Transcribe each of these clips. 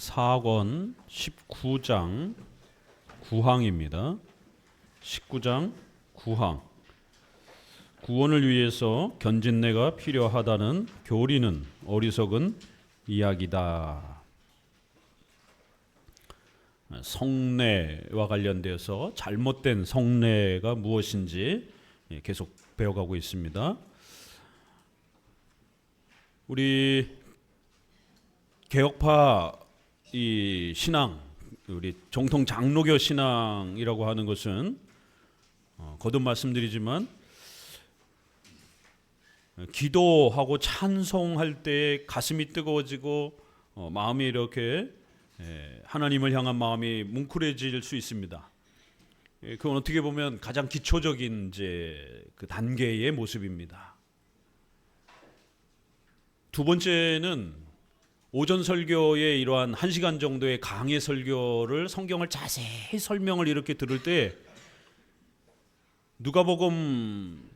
사권 19장 9항입니다. 19장 9항. 구원을 위해서 견진내가 필요하다는 교리는 어리석은 이야기다. 성례와 관련돼서 잘못된 성례가 무엇인지 계속 배워가고 있습니다. 우리 개혁파 이 신앙, 우리 정통 장로교 신앙이라고 하는 것은 거듭 말씀드리지만 기도하고 찬송할 때 가슴이 뜨거워지고 마음이 이렇게 하나님을 향한 마음이 뭉클해질 수 있습니다. 그건 어떻게 보면 가장 기초적인 이제 그 단계의 모습입니다. 두 번째는 오전 설교의 이러한 1시간 정도의 강해 설교를 성경을 자세히 설명을 이렇게 들을 때 누가복음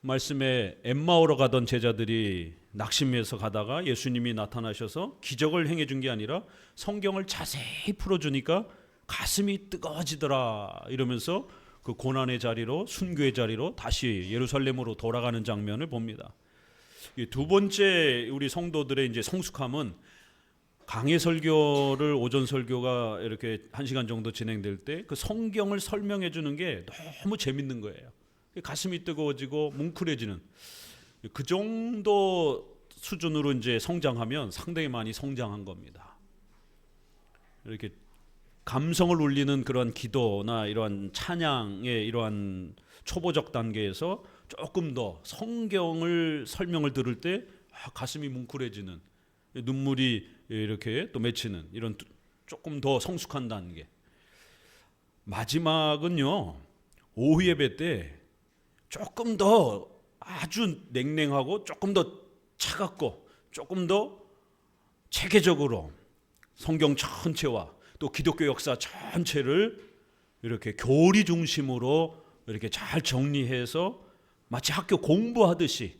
말씀에 엠마오로 가던 제자들이 낙심해서 가다가 예수님이 나타나셔서 기적을 행해 준 게 아니라 성경을 자세히 풀어주니까 가슴이 뜨거워지더라 이러면서 그 고난의 자리로 순교의 자리로 다시 예루살렘으로 돌아가는 장면을 봅니다. 두 번째 우리 성도들의 이제 성숙함은 강해 설교를 오전 설교가 이렇게 1시간 정도 진행될 때 그 성경을 설명해 주는 게 너무 재밌는 거예요. 가슴이 뜨거워지고 뭉클해지는 그 정도 수준으로 이제 성장하면 상당히 많이 성장한 겁니다. 이렇게 감성을 울리는 그런 기도나 이러한 찬양의 이러한 초보적 단계에서 조금 더 성경을 설명을 들을 때 가슴이 뭉클해지는 눈물이 이렇게 또 맺히는 이런 조금 더 성숙한 단계. 마지막은요, 오후 예배 때 조금 더 아주 냉랭하고 조금 더 차갑고 조금 더 체계적으로 성경 전체와 또 기독교 역사 전체를 이렇게 교리 중심으로 이렇게 잘 정리해서 마치 학교 공부하듯이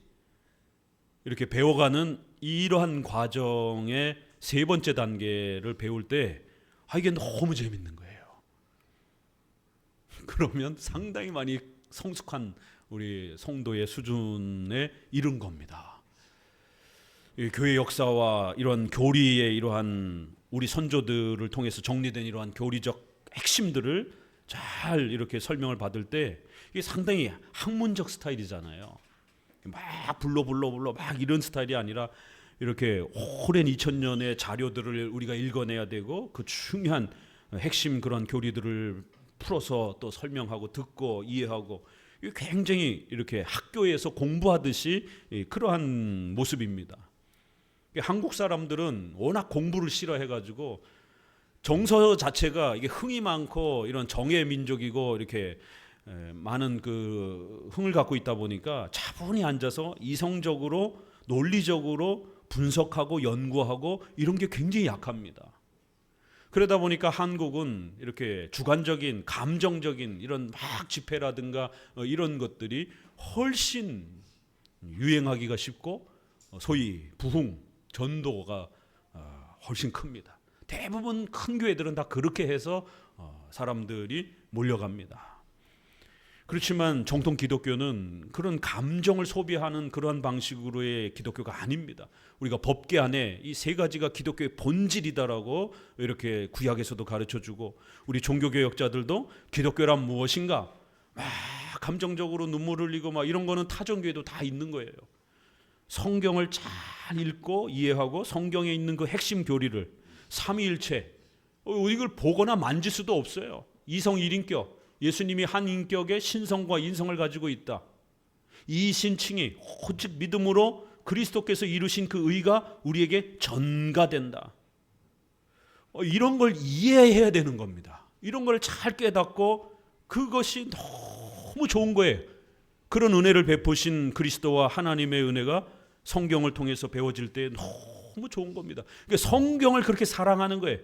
이렇게 배워가는 이러한 과정의 세 번째 단계를 배울 때 이게 너무 재밌는 거예요. 그러면 상당히 많이 성숙한 우리 성도의 수준에 이른 겁니다. 이 교회 역사와 이러한 교리의 이러한 우리 선조들을 통해서 정리된 이러한 교리적 핵심들을 잘 이렇게 설명을 받을 때 이게 상당히 학문적 스타일이잖아요. 막 불러 막 이런 스타일이 아니라 이렇게 오랜 2000년의 자료들을 우리가 읽어내야 되고 그 중요한 핵심 그런 교리들을 풀어서 또 설명하고 듣고 이해하고 굉장히 이렇게 학교에서 공부하듯이 그러한 모습입니다. 한국 사람들은 워낙 공부를 싫어해가지고 정서 자체가 이게 흥이 많고 이런 정의 민족이고 이렇게 많은 그 흥을 갖고 있다 보니까 차분히 앉아서 이성적으로 논리적으로 분석하고 연구하고 이런 게 굉장히 약합니다. 그러다 보니까 한국은 이렇게 주관적인 감정적인 이런 막 집회라든가 이런 것들이 훨씬 유행하기가 쉽고 소위 부흥 전도가 훨씬 큽니다. 대부분 큰 교회들은 다 그렇게 해서 사람들이 몰려갑니다. 그렇지만 정통 기독교는 그런 감정을 소비하는 그러한 방식으로의 기독교가 아닙니다. 우리가 법계 안에 이 세 가지가 기독교의 본질이다라고 이렇게 구약에서도 가르쳐주고 우리 종교개혁자들도 기독교란 무엇인가 막 감정적으로 눈물 흘리고 막 이런 거는 타종교에도 다 있는 거예요. 성경을 잘 읽고 이해하고 성경에 있는 그 핵심 교리를 삼위일체 이걸 보거나 만질 수도 없어요. 이성 일인격 예수님이 한 인격의 신성과 인성을 가지고 있다. 이 신칭이 오직 믿음으로 그리스도께서 이루신 그 의가 우리에게 전가된다. 이런 걸 이해해야 되는 겁니다. 이런 걸 잘 깨닫고 그것이 너무 좋은 거예요. 그런 은혜를 베푸신 그리스도와 하나님의 은혜가 성경을 통해서 배워질 때 너무 좋은 겁니다. 그러니까 성경을 그렇게 사랑하는 거예요.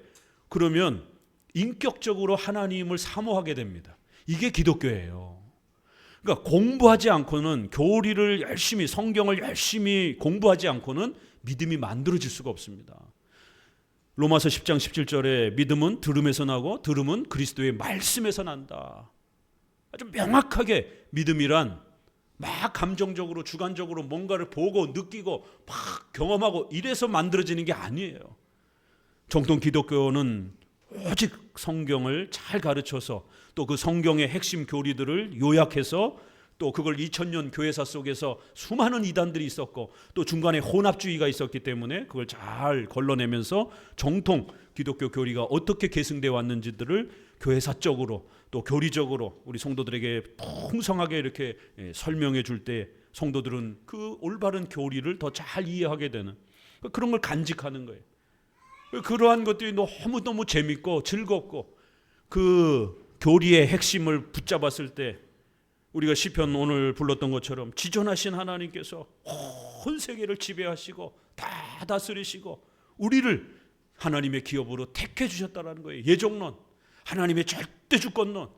그러면 인격적으로 하나님을 사모하게 됩니다. 이게 기독교예요. 그러니까 공부하지 않고는 교리를 열심히 성경을 열심히 공부하지 않고는 믿음이 만들어질 수가 없습니다. 로마서 10장 17절에 믿음은 들음에서 나고 들음은 그리스도의 말씀에서 난다. 아주 명확하게 믿음이란 막 감정적으로 주관적으로 뭔가를 보고 느끼고 막 경험하고 이래서 만들어지는 게 아니에요. 정통 기독교는 오직 성경을 잘 가르쳐서 또 그 성경의 핵심 교리들을 요약해서 또 그걸 2000년 교회사 속에서 수많은 이단들이 있었고 또 중간에 혼합주의가 있었기 때문에 그걸 잘 걸러내면서 정통 기독교 교리가 어떻게 계승되어 왔는지들을 교회사적으로 또 교리적으로 우리 성도들에게 풍성하게 이렇게 설명해 줄 때 성도들은 그 올바른 교리를 더 잘 이해하게 되는 그런 걸 간직하는 거예요. 그러한 것들이 너무너무 재밌고 즐겁고 그 교리의 핵심을 붙잡았을 때 우리가 시편 오늘 불렀던 것처럼 지존하신 하나님께서 온 세계를 지배하시고 다 다스리시고 우리를 하나님의 기업으로 택해 주셨다는 거예요. 예정론, 하나님의 절대 주권론,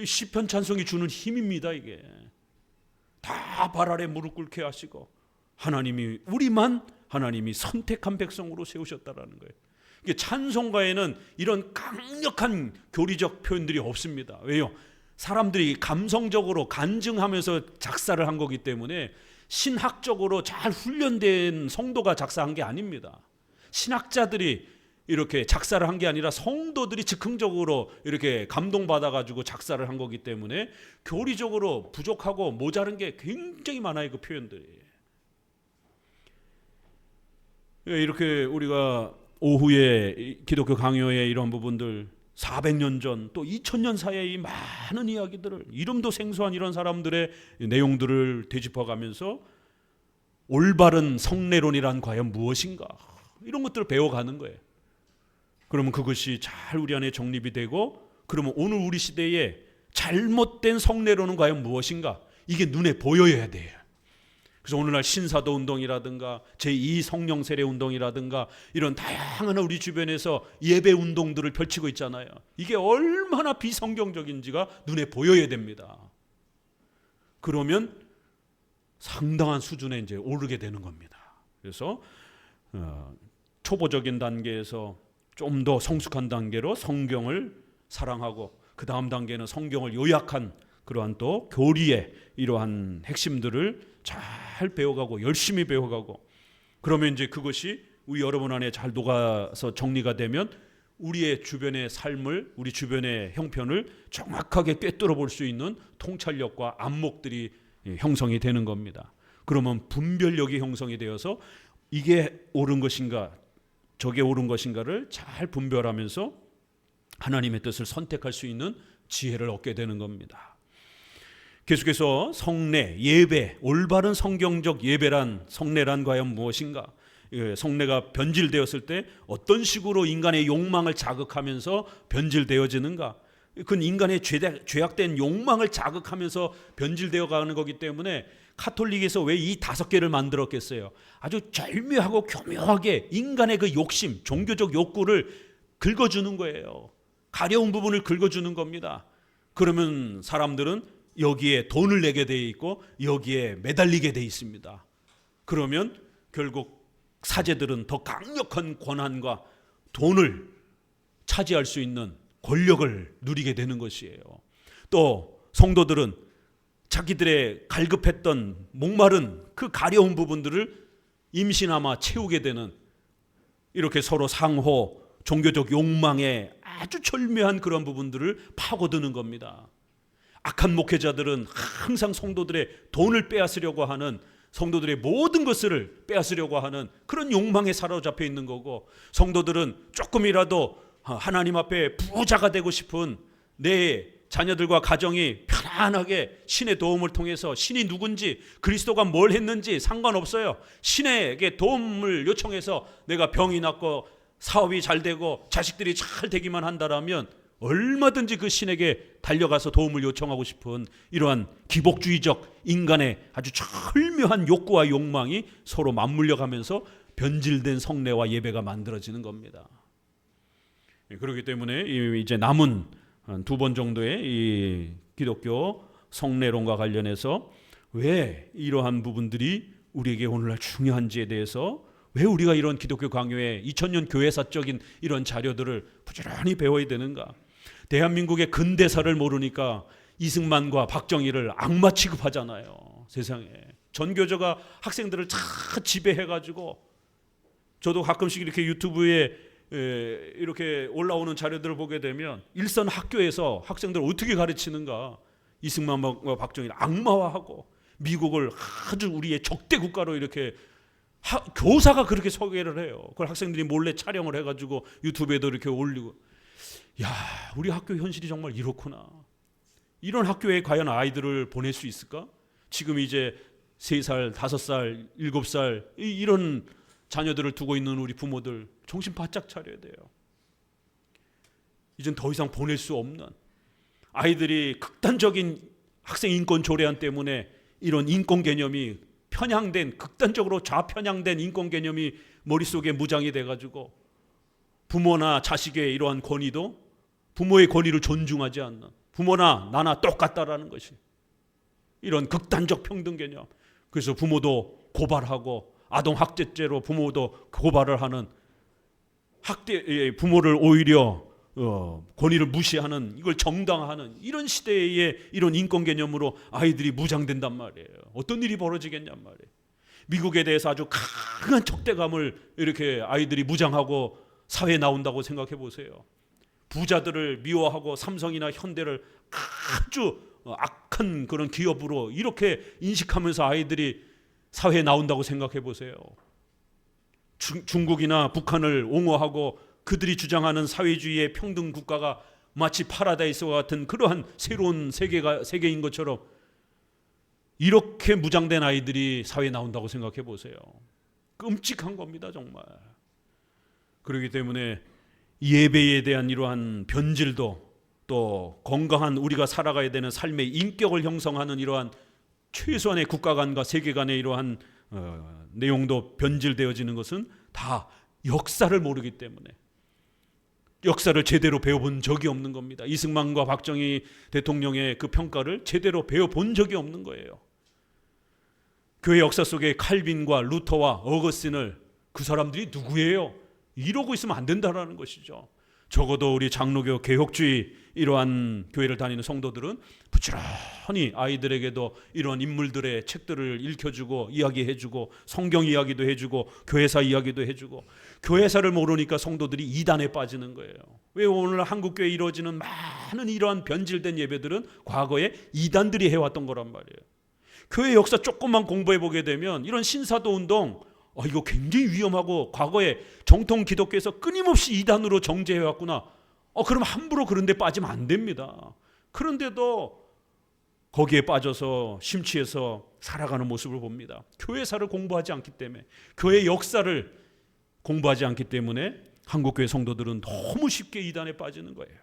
시편 찬송이 주는 힘입니다. 이게 다 발 아래 무릎 꿇게 하시고 하나님이 우리만 하나님이 선택한 백성으로 세우셨다라는 거예요. 이게 찬송가에는 이런 강력한 교리적 표현들이 없습니다. 왜요? 사람들이 감성적으로 간증하면서 작사를 한 거기 때문에 신학적으로 잘 훈련된 성도가 작사한 게 아닙니다. 신학자들이 이렇게 작사를 한 게 아니라 성도들이 즉흥적으로 이렇게 감동받아가지고 작사를 한 거기 때문에 교리적으로 부족하고 모자른 게 굉장히 많아요. 그 표현들이. 이렇게 우리가 오후에 기독교 강요의 이런 부분들 400년 전 또 2000년 사이의 많은 이야기들을 이름도 생소한 이런 사람들의 내용들을 되짚어가면서 올바른 성례론이란 과연 무엇인가 이런 것들을 배워가는 거예요. 그러면 그것이 잘 우리 안에 정립이 되고 그러면 오늘 우리 시대에 잘못된 성례론은 과연 무엇인가 이게 눈에 보여야 돼요. 그래서 오늘날 신사도 운동이라든가 제2 성령 세례 운동이라든가 이런 다양한 우리 주변에서 예배 운동들을 펼치고 있잖아요. 이게 얼마나 비성경적인지가 눈에 보여야 됩니다. 그러면 상당한 수준에 이제 오르게 되는 겁니다. 그래서 초보적인 단계에서 좀 더 성숙한 단계로 성경을 사랑하고 그 다음 단계는 성경을 요약한 그러한 또 교리의 이러한 핵심들을 잘 배워가고 열심히 배워가고 그러면 이제 그것이 우리 여러분 안에 잘 녹아서 정리가 되면 우리의 주변의 삶을 우리 주변의 형편을 정확하게 꿰뚫어 볼 수 있는 통찰력과 안목들이 형성이 되는 겁니다. 그러면 분별력이 형성이 되어서 이게 옳은 것인가 저게 옳은 것인가를 잘 분별하면서 하나님의 뜻을 선택할 수 있는 지혜를 얻게 되는 겁니다. 계속해서 성례, 예배, 올바른 성경적 예배란 성례란 과연 무엇인가? 성례가 변질되었을 때 어떤 식으로 인간의 욕망을 자극하면서 변질되어지는가? 그건 인간의 죄악된 욕망을 자극하면서 변질되어 가는 거기 때문에 카톨릭에서 왜 이 5개를 만들었겠어요? 아주 절묘하고 교묘하게 인간의 그 욕심, 종교적 욕구를 긁어주는 거예요. 가려운 부분을 긁어주는 겁니다. 그러면 사람들은 여기에 돈을 내게 돼 있고 여기에 매달리게 돼 있습니다. 그러면 결국 사제들은 더 강력한 권한과 돈을 차지할 수 있는 권력을 누리게 되는 것이에요. 또 성도들은 자기들의 갈급했던 목마른 그 가려운 부분들을 임시나마 채우게 되는 이렇게 서로 상호 종교적 욕망에 아주 절묘한 그런 부분들을 파고드는 겁니다. 악한 목회자들은 항상 성도들의 돈을 빼앗으려고 하는 성도들의 모든 것을 빼앗으려고 하는 그런 욕망에 사로잡혀 있는 거고 성도들은 조금이라도 하나님 앞에 부자가 되고 싶은 내 자녀들과 가정이 편안하게 신의 도움을 통해서 신이 누군지 그리스도가 뭘 했는지 상관없어요. 신에게 도움을 요청해서 내가 병이 낫고 사업이 잘 되고 자식들이 잘 되기만 한다라면 얼마든지 그 신에게 달려가서 도움을 요청하고 싶은 이러한 기복주의적 인간의 아주 절묘한 욕구와 욕망이 서로 맞물려가면서 변질된 성례와 예배가 만들어지는 겁니다. 그렇기 때문에 이제 남은 한 2번 정도의 이 기독교 성례론과 관련해서 왜 이러한 부분들이 우리에게 오늘날 중요한지에 대해서 왜 우리가 이런 기독교 강요에 2000년 교회사적인 이런 자료들을 부지런히 배워야 되는가? 대한민국의 근대사를 모르니까 이승만과 박정희를 악마 취급하잖아요. 세상에. 전교조가 학생들을 다 지배해가지고, 저도 가끔씩 이렇게 유튜브에 이렇게 올라오는 자료들을 보게 되면 일선 학교에서 학생들을 어떻게 가르치는가, 이승만과 박정희를 악마화하고 미국을 아주 우리의 적대 국가로 이렇게 교사가 그렇게 소개를 해요. 그걸 학생들이 몰래 촬영을 해가지고 유튜브에도 이렇게 올리고. 야, 우리 학교 현실이 정말 이렇구나. 이런 학교에 과연 아이들을 보낼 수 있을까? 지금 이제 3살, 5살, 7살 이런 자녀들을 두고 있는 우리 부모들 정신 바짝 차려야 돼요. 이젠 더 이상 보낼 수 없는, 아이들이 극단적인 학생 인권 조례안 때문에 이런 인권 개념이 편향된, 극단적으로 좌편향된 인권 개념이 머릿속에 무장이 돼가지고 부모나 자식의 이러한 권위도 부모의 권위를 존중하지 않는, 부모나 나나 똑같다라는 것이 이런 극단적 평등 개념. 그래서 부모도 고발하고 아동학대죄로 부모도 고발을 하는, 부모를 오히려 권위를 무시하는, 이걸 정당화하는 이런 시대의 이런 인권 개념으로 아이들이 무장된단 말이에요. 어떤 일이 벌어지겠냔 말이에요. 미국에 대해서 아주 강한 적대감을 이렇게 아이들이 무장하고 사회에 나온다고 생각해 보세요. 부자들을 미워하고 삼성이나 현대를 아주 악한 그런 기업으로 이렇게 인식하면서 아이들이 사회에 나온다고 생각해 보세요. 중국이나 북한을 옹호하고 그들이 주장하는 사회주의의 평등 국가가 마치 파라다이스와 같은 그러한 새로운 세계인 것처럼 이렇게 무장된 아이들이 사회에 나온다고 생각해 보세요. 끔찍한 겁니다, 정말. 그렇기 때문에 예배에 대한 이러한 변질도, 또 건강한 우리가 살아가야 되는 삶의 인격을 형성하는 이러한 최소한의 국가 간과 세계 간의 이러한 내용도 변질되어지는 것은 다 역사를 모르기 때문에, 역사를 제대로 배워본 적이 없는 겁니다. 이승만과 박정희 대통령의 그 평가를 제대로 배워본 적이 없는 거예요. 교회 역사 속에 칼빈과 루터와 어거스틴을, 그 사람들이 누구예요? 이러고 있으면 안 된다라는 것이죠. 적어도 우리 장로교 개혁주의 이러한 교회를 다니는 성도들은 부지런히 아이들에게도 이런 인물들의 책들을 읽혀주고 이야기해주고, 성경 이야기도 해주고 교회사 이야기도 해주고. 교회사를 모르니까 성도들이 이단에 빠지는 거예요. 왜 오늘 한국교회에 이루어지는 많은 이러한 변질된 예배들은 과거에 이단들이 해왔던 거란 말이에요. 교회 역사 조금만 공부해 보게 되면 이런 신사도 운동, 이거 굉장히 위험하고 과거에 정통 기독교에서 끊임없이 이단으로 정죄해왔구나. 그럼 함부로 그런 데 빠지면 안 됩니다. 그런데도 거기에 빠져서 심취해서 살아가는 모습을 봅니다. 교회사를 공부하지 않기 때문에, 교회 역사를 공부하지 않기 때문에 한국교회 성도들은 너무 쉽게 이단에 빠지는 거예요.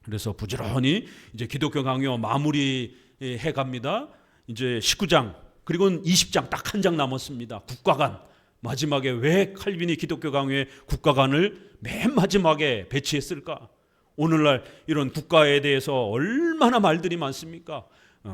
그래서 부지런히 이제 기독교 강요 마무리해 갑니다. 이제 19장, 그리고는 20장 딱 한 장 남았습니다. 국가관. 마지막에 왜 칼빈이 기독교 강요에 국가관을 맨 마지막에 배치했을까? 오늘날 이런 국가에 대해서 얼마나 말들이 많습니까?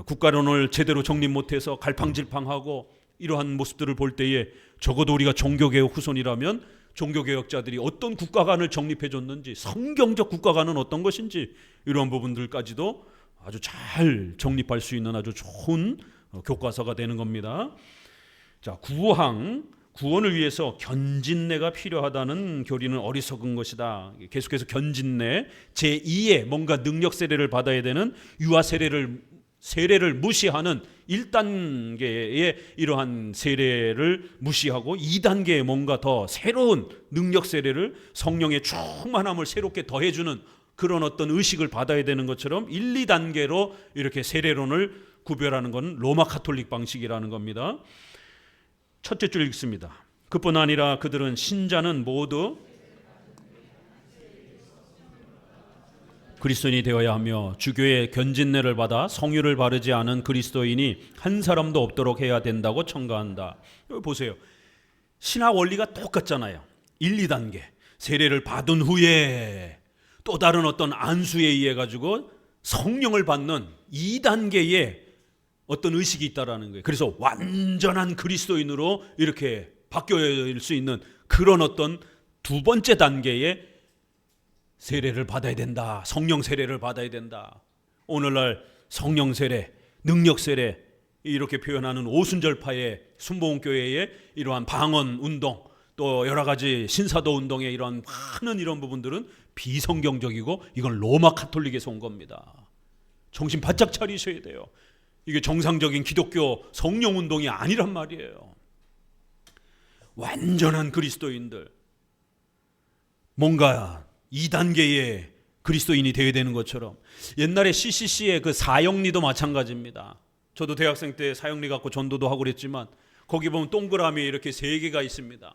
국가론을 제대로 정립 못해서 갈팡질팡하고 이러한 모습들을 볼 때에 적어도 우리가 종교개혁 후손이라면 종교개혁자들이 어떤 국가관을 정립해 줬는지, 성경적 국가관은 어떤 것인지 이러한 부분들까지도 아주 잘 정립할 수 있는 아주 좋은 교과서가 되는 겁니다. 자, 구원을 위해서 견진내가 필요하다는 교리는 어리석은 것이다. 계속해서 견진내, 제2의 뭔가 능력 세례를 받아야 되는 유아 세례를 무시하는 1단계의 이러한 세례를 무시하고 2단계의 뭔가 더 새로운 능력 세례를, 성령의 충만함을 새롭게 더해주는 그런 어떤 의식을 받아야 되는 것처럼 1, 2단계로 이렇게 세례론을 구별하는 건 로마 카톨릭 방식이라는 겁니다. 첫째 줄 읽습니다. 그뿐 아니라 그들은 신자는 모두 그리스도인이 되어야 하며 주교의 견진례를 받아 성유를 바르지 않은 그리스도인이 한 사람도 없도록 해야 된다고 첨가한다. 여기 보세요. 신학 원리가 똑같잖아요. 1, 2단계 세례를 받은 후에 또 다른 어떤 안수에 의해 가지고 성령을 받는 2단계의 어떤 의식이 있다라는 거예요. 그래서 완전한 그리스도인으로 이렇게 바뀔 수 있는 그런 어떤 두 번째 단계의 세례를 받아야 된다. 성령 세례를 받아야 된다. 오늘날 성령 세례, 능력 세례 이렇게 표현하는 오순절파의 순복음교회의 이러한 방언 운동, 또 여러 가지 신사도 운동의 이런 많은 이런 부분들은 비성경적이고 이건 로마 카톨릭에서 온 겁니다. 정신 바짝 차리셔야 돼요. 이게 정상적인 기독교 성령 운동이 아니란 말이에요. 완전한 그리스도인들, 뭔가 2단계의 그리스도인이 되어야 되는 것처럼, 옛날에 CCC의 그 사형리도 마찬가지입니다. 저도 대학생 때 사형리 갖고 전도도 하고 그랬지만 거기 보면 동그라미 이렇게 3개가 있습니다.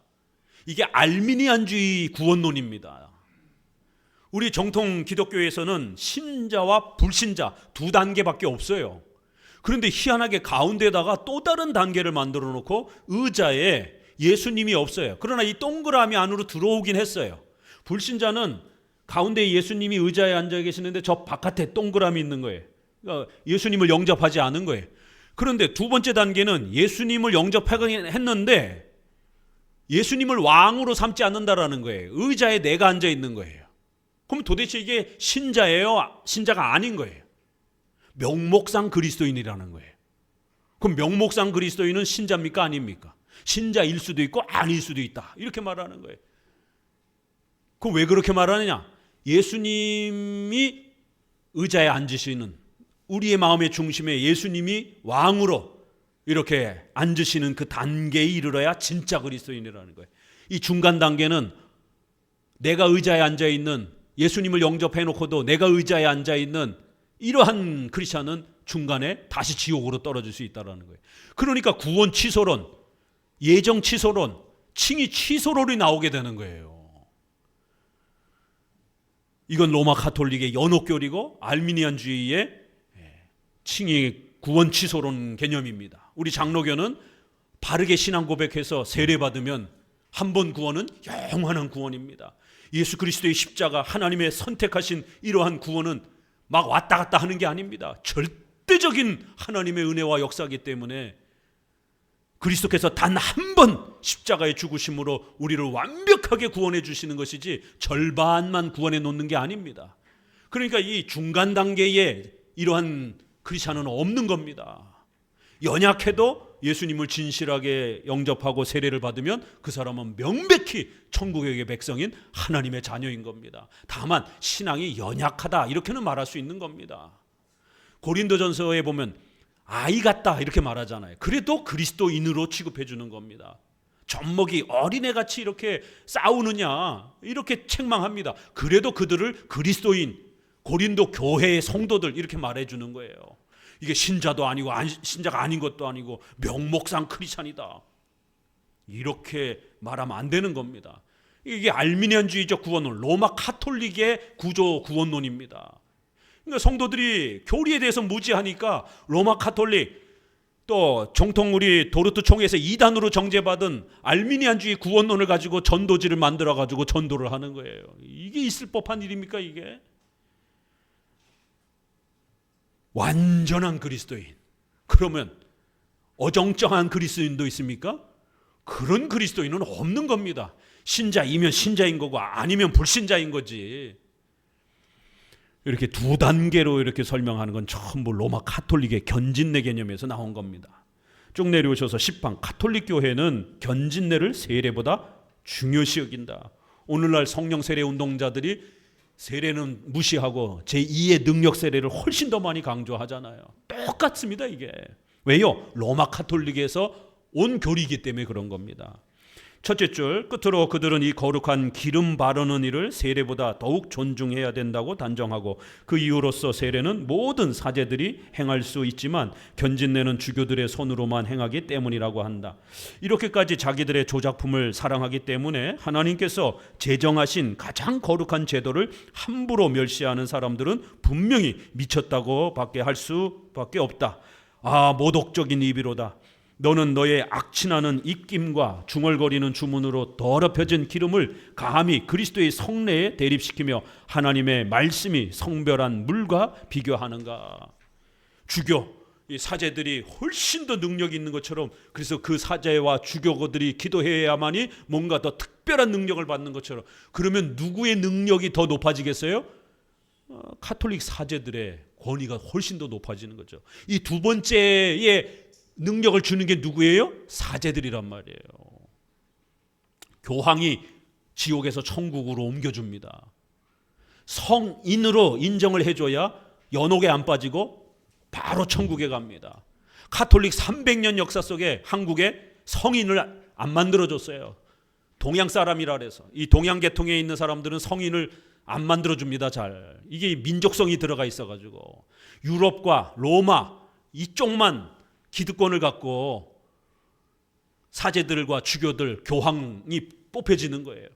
이게 알미니안주의 구원론입니다. 우리 정통 기독교에서는 신자와 불신자 2단계밖에 없어요. 그런데 희한하게 가운데다가 또 다른 단계를 만들어 놓고 의자에 예수님이 없어요. 그러나 이 동그라미 안으로 들어오긴 했어요. 불신자는 가운데 예수님이 의자에 앉아 계시는데 저 바깥에 동그라미 있는 거예요. 그러니까 예수님을 영접하지 않은 거예요. 그런데 두 번째 단계는 예수님을 영접하긴 했는데 예수님을 왕으로 삼지 않는다라는 거예요. 의자에 내가 앉아 있는 거예요. 그럼 도대체 이게 신자예요? 신자가 아닌 거예요. 명목상 그리스도인이라는 거예요. 그럼 명목상 그리스도인은 신자입니까? 아닙니까? 신자일 수도 있고 아닐 수도 있다. 이렇게 말하는 거예요. 그럼 왜 그렇게 말하느냐? 예수님이 의자에 앉으시는, 우리의 마음의 중심에 예수님이 왕으로 이렇게 앉으시는 그 단계에 이르러야 진짜 그리스도인이라는 거예요. 이 중간 단계는 내가 의자에 앉아있는, 예수님을 영접해놓고도 내가 의자에 앉아있는 이러한 크리스찬은 중간에 다시 지옥으로 떨어질 수 있다는 거예요. 그러니까 구원 취소론, 예정 취소론, 칭의 취소론이 나오게 되는 거예요. 이건 로마 카톨릭의 연옥교리고 알미니안주의의 칭의 구원 취소론 개념입니다. 우리 장로교는 바르게 신앙 고백해서 세례받으면 한 번 구원은 영원한 구원입니다. 예수 그리스도의 십자가, 하나님의 선택하신 이러한 구원은 막 왔다 갔다 하는 게 아닙니다. 절대적인 하나님의 은혜와 역사이기 때문에 그리스도께서 단 한 번 십자가의 죽으심으로 우리를 완벽하게 구원해 주시는 것이지 절반만 구원해 놓는 게 아닙니다. 그러니까 이 중간 단계에 이러한 크리스찬은 없는 겁니다. 연약해도 예수님을 진실하게 영접하고 세례를 받으면 그 사람은 명백히 천국의 백성인 하나님의 자녀인 겁니다. 다만 신앙이 연약하다 이렇게는 말할 수 있는 겁니다. 고린도전서에 보면 아이 같다 이렇게 말하잖아요. 그래도 그리스도인으로 취급해 주는 겁니다. 젖먹이 어린애같이 이렇게 싸우느냐 이렇게 책망합니다. 그래도 그들을 그리스도인, 고린도 교회의 성도들 이렇게 말해주는 거예요. 이게 신자도 아니고 신자가 아닌 것도 아니고 명목상 크리스찬이다 이렇게 말하면 안 되는 겁니다. 이게 알미니안주의적 구원론, 로마 카톨릭의 구조 구원론입니다. 그러니까 성도들이 교리에 대해서 무지하니까 로마 카톨릭 또 정통 우리 도르트 총회에서 2단으로 정죄받은 알미니안주의 구원론을 가지고 전도지를 만들어 가지고 전도를 하는 거예요. 이게 있을 법한 일입니까 이게? 완전한 그리스도인. 그러면 어정쩡한 그리스도인도 있습니까? 그런 그리스도인은 없는 겁니다. 신자이면 신자인 거고 아니면 불신자인 거지. 이렇게 두 단계로 이렇게 설명하는 건 전부 로마 카톨릭의 견진례 개념에서 나온 겁니다. 쭉 내려오셔서 10방 카톨릭 교회는 견진례를 세례보다 중요시 여긴다. 오늘날 성령 세례 운동자들이 세례는 무시하고 제2의 능력 세례를 훨씬 더 많이 강조하잖아요. 똑같습니다 이게. 왜요? 로마 카톨릭에서 온 교리이기 때문에 그런 겁니다. 첫째 줄 끝으로 그들은 이 거룩한 기름 바르는 일을 세례보다 더욱 존중해야 된다고 단정하고 그 이유로서 세례는 모든 사제들이 행할 수 있지만 견진례는 주교들의 손으로만 행하기 때문이라고 한다. 이렇게까지 자기들의 조작품을 사랑하기 때문에 하나님께서 제정하신 가장 거룩한 제도를 함부로 멸시하는 사람들은 분명히 미쳤다고 밖에 할 수밖에 없다. 아, 모독적인 입이로다. 너는 너의 악취나는 입김과 중얼거리는 주문으로 더럽혀진 기름을 감히 그리스도의 성례에 대립시키며 하나님의 말씀이 성별한 물과 비교하는가? 주교, 이 사제들이 훨씬 더 능력이 있는 것처럼, 그래서 그 사제와 주교들이 기도해야만이 뭔가 더 특별한 능력을 받는 것처럼, 그러면 누구의 능력이 더 높아지겠어요? 가톨릭 사제들의 권위가 훨씬 더 높아지는 거죠. 이 두 번째의 능력을 주는 게 누구예요? 사제들이란 말이에요. 교황이 지옥에서 천국으로 옮겨줍니다. 성인으로 인정을 해줘야 연옥에 안 빠지고 바로 천국에 갑니다. 가톨릭 300년 역사 속에 한국에 성인을 안 만들어줬어요. 동양 사람이라 그래서. 이 동양 계통에 있는 사람들은 성인을 안 만들어줍니다. 잘. 이게 민족성이 들어가 있어가지고. 유럽과 로마 이쪽만 기득권을 갖고 사제들과 주교들, 교황이 뽑혀지는 거예요.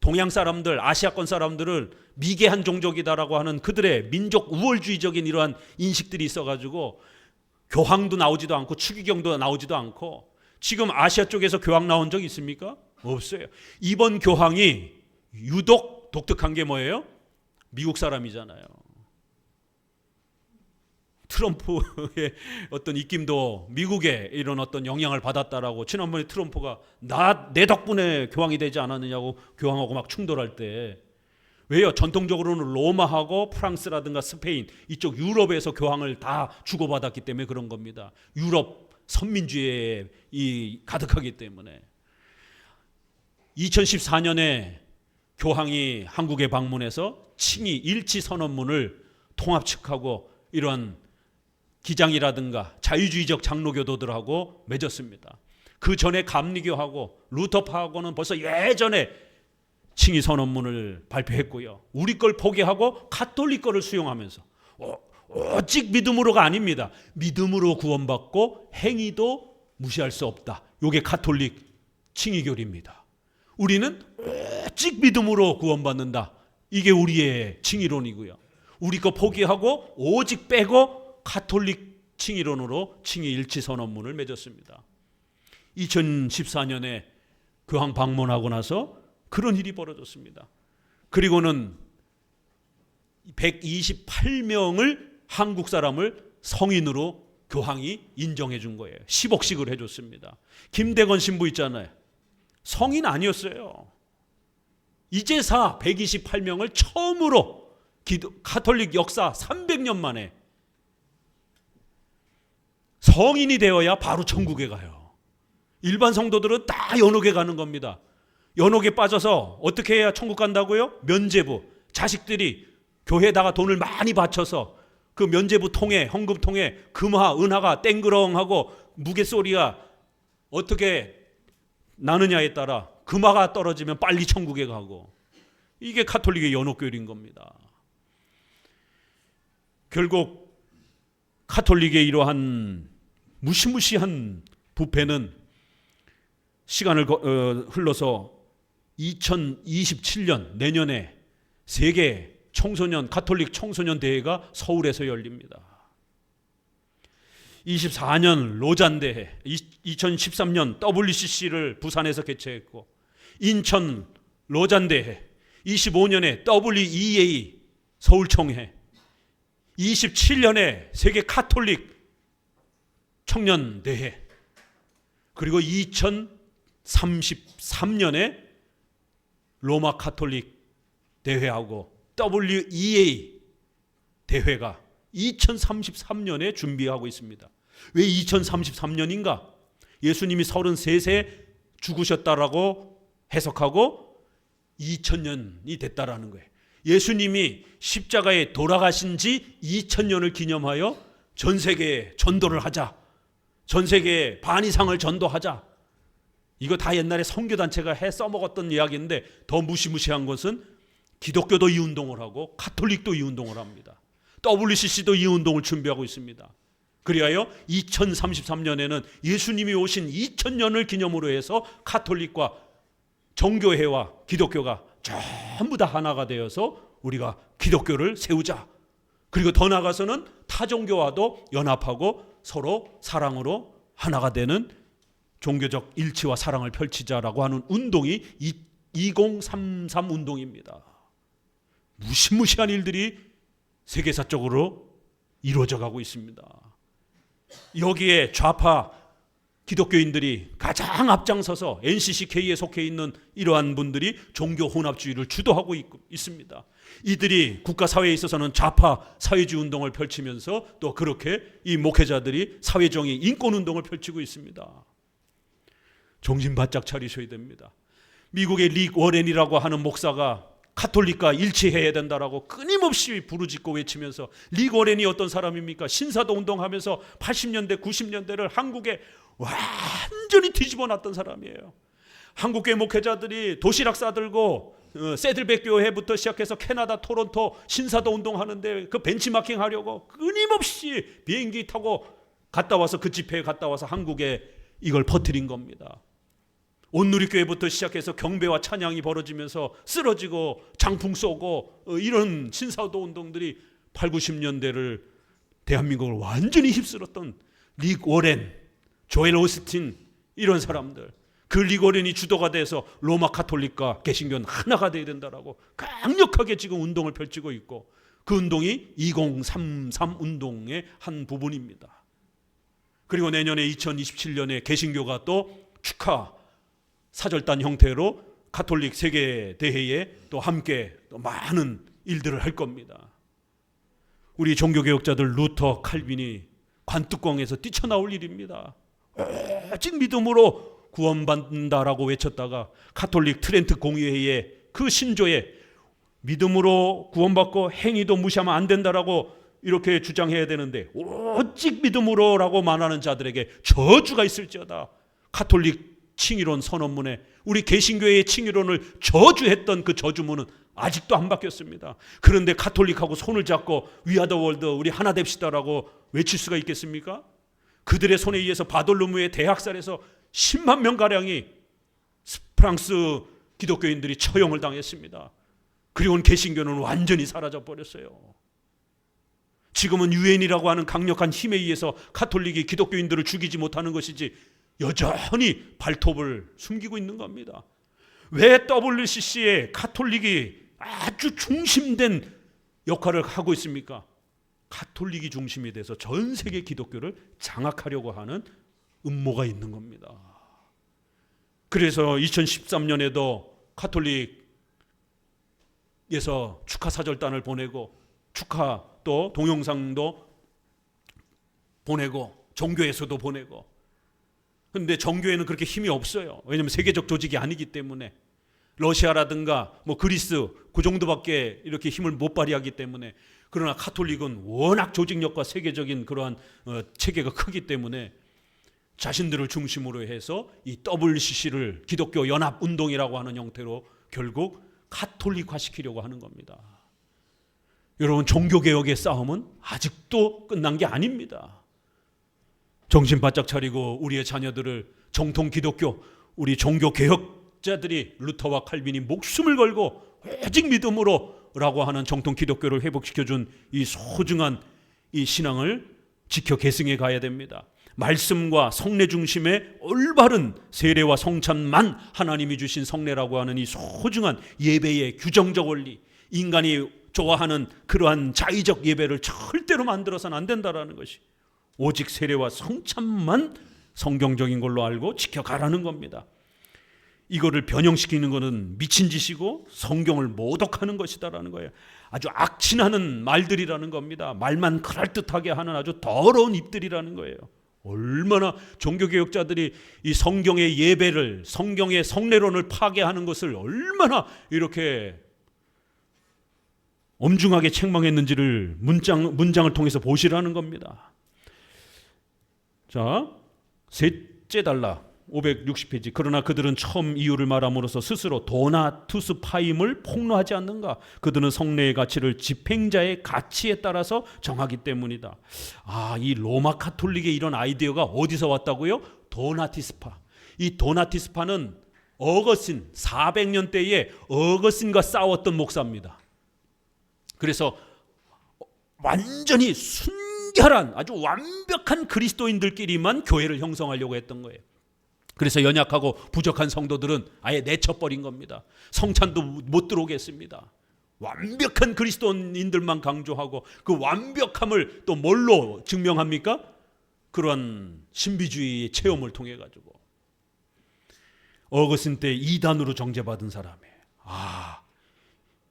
동양 사람들, 아시아권 사람들을 미개한 종족이다라고 하는 그들의 민족 우월주의적인 이러한 인식들이 있어가지고 교황도 나오지도 않고 추기경도 나오지도 않고. 지금 아시아 쪽에서 교황 나온 적 있습니까? 없어요. 이번 교황이 유독 독특한 게 뭐예요? 미국 사람이잖아요. 트럼프의 어떤 입김도 미국에 이런 어떤 영향을 받았다라고, 지난번에 트럼프가 내 덕분에 교황이 되지 않았느냐고 교황하고 막 충돌할 때, 왜요? 전통적으로는 로마하고 프랑스라든가 스페인 이쪽 유럽에서 교황을 다 주고받았기 때문에 그런 겁니다. 유럽 선민주의에 가득하기 때문에. 2014년에 교황이 한국에 방문해서 칭의 일치 선언문을 통합 측하고 이러한 기장이라든가 자유주의적 장로교도들하고 맺었습니다. 그 전에 감리교하고 루터파하고는 벌써 예전에 칭의 선언문을 발표했고요. 우리 걸 포기하고 가톨릭 거를 수용하면서 오직 믿음으로가 아닙니다. 믿음으로 구원받고 행위도 무시할 수 없다. 이게 가톨릭 칭의교리입니다. 우리는 오직 믿음으로 구원받는다. 이게 우리의 칭의론이고요. 우리 거 포기하고 오직 빼고 가톨릭 칭의론으로 칭의 일치 선언문을 맺었습니다. 2014년에 교황 방문하고 나서 그런 일이 벌어졌습니다. 그리고는 128명을 한국 사람을 성인으로 교황이 인정해 준 거예요. 10억씩을 해줬습니다. 김대건 신부 있잖아요. 성인 아니었어요. 이제사 128명을 처음으로 가톨릭 역사 300년 만에 성인이 되어야 바로 천국에 가요. 일반 성도들은 다 연옥에 가는 겁니다. 연옥에 빠져서 어떻게 해야 천국 간다고요? 면죄부. 자식들이 교회에다가 돈을 많이 바쳐서 그 면죄부 통에, 헌금 통에 금화, 은하가 땡그렁하고 무게소리가 어떻게 나느냐에 따라 금화가 떨어지면 빨리 천국에 가고, 이게 가톨릭의 연옥교리인 겁니다. 결국 가톨릭의 이러한 무시무시한 부패는 시간을 흘러서 2027년 내년에 세계 청소년 가톨릭 청소년 대회가 서울에서 열립니다. 24년 로잔 대회, 2013년 WCC를 부산에서 개최했고, 인천 로잔 대회, 25년에 WEA 서울총회, 27년에 세계 가톨릭 청년 대회, 그리고 2033년에 로마 가톨릭 대회하고 WEA 대회가 2033년에 준비하고 있습니다. 왜 2033년인가? 예수님이 33세 죽으셨다라고 해석하고 2000년이 됐다라는 거예요. 예수님이 십자가에 돌아가신 지 2000년을 기념하여 전 세계에 전도를 하자. 전 세계에 반 이상을 전도하자. 이거 다 옛날에 선교단체가 해 써먹었던 이야기인데, 더 무시무시한 것은 기독교도 이 운동을 하고 가톨릭도 이 운동을 합니다. WCC도 이 운동을 준비하고 있습니다. 그리하여 2033년에는 예수님이 오신 2000년을 기념으로 해서 가톨릭과 정교회와 기독교가 전부 다 하나가 되어서 우리가 기독교를 세우자. 그리고 더 나아가서는 타종교와도 연합하고 서로 사랑으로 하나가 되는 종교적 일치와 사랑을 펼치자라고 하는 운동이 2033 운동입니다. 무시무시한 일들이 세계사적으로 이루어져 가고 있습니다. 여기에 좌파 기독교인들이 가장 앞장서서 NCCK에 속해 있는 이러한 분들이 종교 혼합주의를 주도하고 있습니다. 이들이 국가사회에 있어서는 좌파 사회주의 운동을 펼치면서 또 그렇게 이 목회자들이 사회정의 인권운동을 펼치고 있습니다. 정신 바짝 차리셔야 됩니다. 미국의 릭 워렌이라고 하는 목사가 가톨릭과 일치해야 된다라고 끊임없이 부르짖고 외치면서, 릭 워렌이 어떤 사람입니까? 신사도 운동하면서 80년대 90년대를 한국에 완전히 뒤집어 놨던 사람이에요. 한국계 목회자들이 도시락 싸들고 새들백 교회부터 시작해서 캐나다 토론토 신사도 운동하는데 그 벤치마킹 하려고 끊임없이 비행기 타고 갔다 와서 그 집회에 갔다 와서 한국에 이걸 퍼뜨린 겁니다. 온누리교회부터 시작해서 경배와 찬양이 벌어지면서 쓰러지고 장풍 쏘고 이런 신사도 운동들이 8, 90년대를 대한민국을 완전히 휩쓸었던 릭 워렌, 조엘 오스틴 이런 사람들, 그 릭 워렌이 주도가 돼서 로마 가톨릭과 개신교는 하나가 돼야 된다라고 강력하게 지금 운동을 펼치고 있고, 그 운동이 2033 운동의 한 부분입니다. 그리고 내년에 2027년에 개신교가 또 축하 사절단 형태로 가톨릭 세계대회에 또 함께 또 많은 일들을 할 겁니다. 우리 종교개혁자들 루터, 칼빈이 관뚜껑에서 뛰쳐나올 일입니다. 오직 믿음으로 구원받는다라고 외쳤다가 가톨릭 트렌트 공의회의 그 신조에 믿음으로 구원받고 행위도 무시하면 안 된다라고 이렇게 주장해야 되는데, 오직 믿음으로라고 말하는 자들에게 저주가 있을지어다. 가톨릭 칭의론 선언문에 우리 개신교회의 칭의론을 저주했던 그 저주문은 아직도 안 바뀌었습니다. 그런데 가톨릭하고 손을 잡고 We are the world, 우리 하나 됩시다라고 외칠 수가 있겠습니까? 그들의 손에 의해서 바돌로무의 대학살에서 10만 명가량이 프랑스 기독교인들이 처형을 당했습니다. 그리고는 개신교는 완전히 사라져버렸어요. 지금은 유엔이라고 하는 강력한 힘에 의해서 가톨릭이 기독교인들을 죽이지 못하는 것이지 여전히 발톱을 숨기고 있는 겁니다. 왜 WCC에 가톨릭이 아주 중심된 역할을 하고 있습니까? 가톨릭이 중심이 돼서 전 세계 기독교를 장악하려고 하는 음모가 있는 겁니다. 그래서 2013년에도 가톨릭에서 축하 사절단을 보내고 축하 또 동영상도 보내고 종교에서도 보내고, 그런데 정교회는 그렇게 힘이 없어요. 왜냐하면 세계적 조직이 아니기 때문에. 러시아라든가 뭐 그리스 그 정도밖에 이렇게 힘을 못 발휘하기 때문에. 그러나 가톨릭은 워낙 조직력과 세계적인 그러한 체계가 크기 때문에 자신들을 중심으로 해서 이 WCC를 기독교 연합 운동이라고 하는 형태로 결국 가톨릭화시키려고 하는 겁니다. 여러분, 종교개혁의 싸움은 아직도 끝난 게 아닙니다. 정신 바짝 차리고 우리의 자녀들을 정통 기독교, 우리 종교개혁자들이 루터와 칼빈이 목숨을 걸고 오직 믿음으로라고 하는 정통 기독교를 회복시켜준 이 소중한 이 신앙을 지켜 계승해 가야 됩니다. 말씀과 성례 중심의 올바른 세례와 성찬만 하나님이 주신 성례라고 하는 이 소중한 예배의 규정적 원리, 인간이 좋아하는 그러한 자의적 예배를 절대로 만들어서는 안 된다라는 것이, 오직 세례와 성찬만 성경적인 걸로 알고 지켜가라는 겁니다. 이거를 변형시키는 것은 미친 짓이고 성경을 모독하는 것이다라는 거예요. 아주 악친하는 말들이라는 겁니다. 말만 그럴듯하게 하는 아주 더러운 입들이라는 거예요. 얼마나 종교개혁자들이 이 성경의 예배를, 성경의 성례론을 파괴하는 것을 얼마나 이렇게 엄중하게 책망했는지를 문장을 통해서 보시라는 겁니다. 자, 셋째 달라 560페이지. 그러나 그들은 처음 이유를 말함으로써 스스로 도나투스 파임을 폭로하지 않는가? 그들은 성례의 가치를 집행자의 가치에 따라서 정하기 때문이다. 이 로마 가톨릭의 이런 아이디어가 어디서 왔다고요? 도나티스파. 이 도나티스파는 어거스틴 400년대에 어거스틴과 싸웠던 목사입니다. 그래서 완전히 순결한 아주 완벽한 그리스도인들끼리만 교회를 형성하려고 했던 거예요. 그래서 연약하고 부족한 성도들은 아예 내쳐버린 겁니다. 성찬도 못 들어오게 했습니다. 완벽한 그리스도인들만 강조하고, 그 완벽함을 또 뭘로 증명합니까? 그런 신비주의 체험을 통해 가지고 어거스틴 때 이단으로 정죄받은 사람이에요.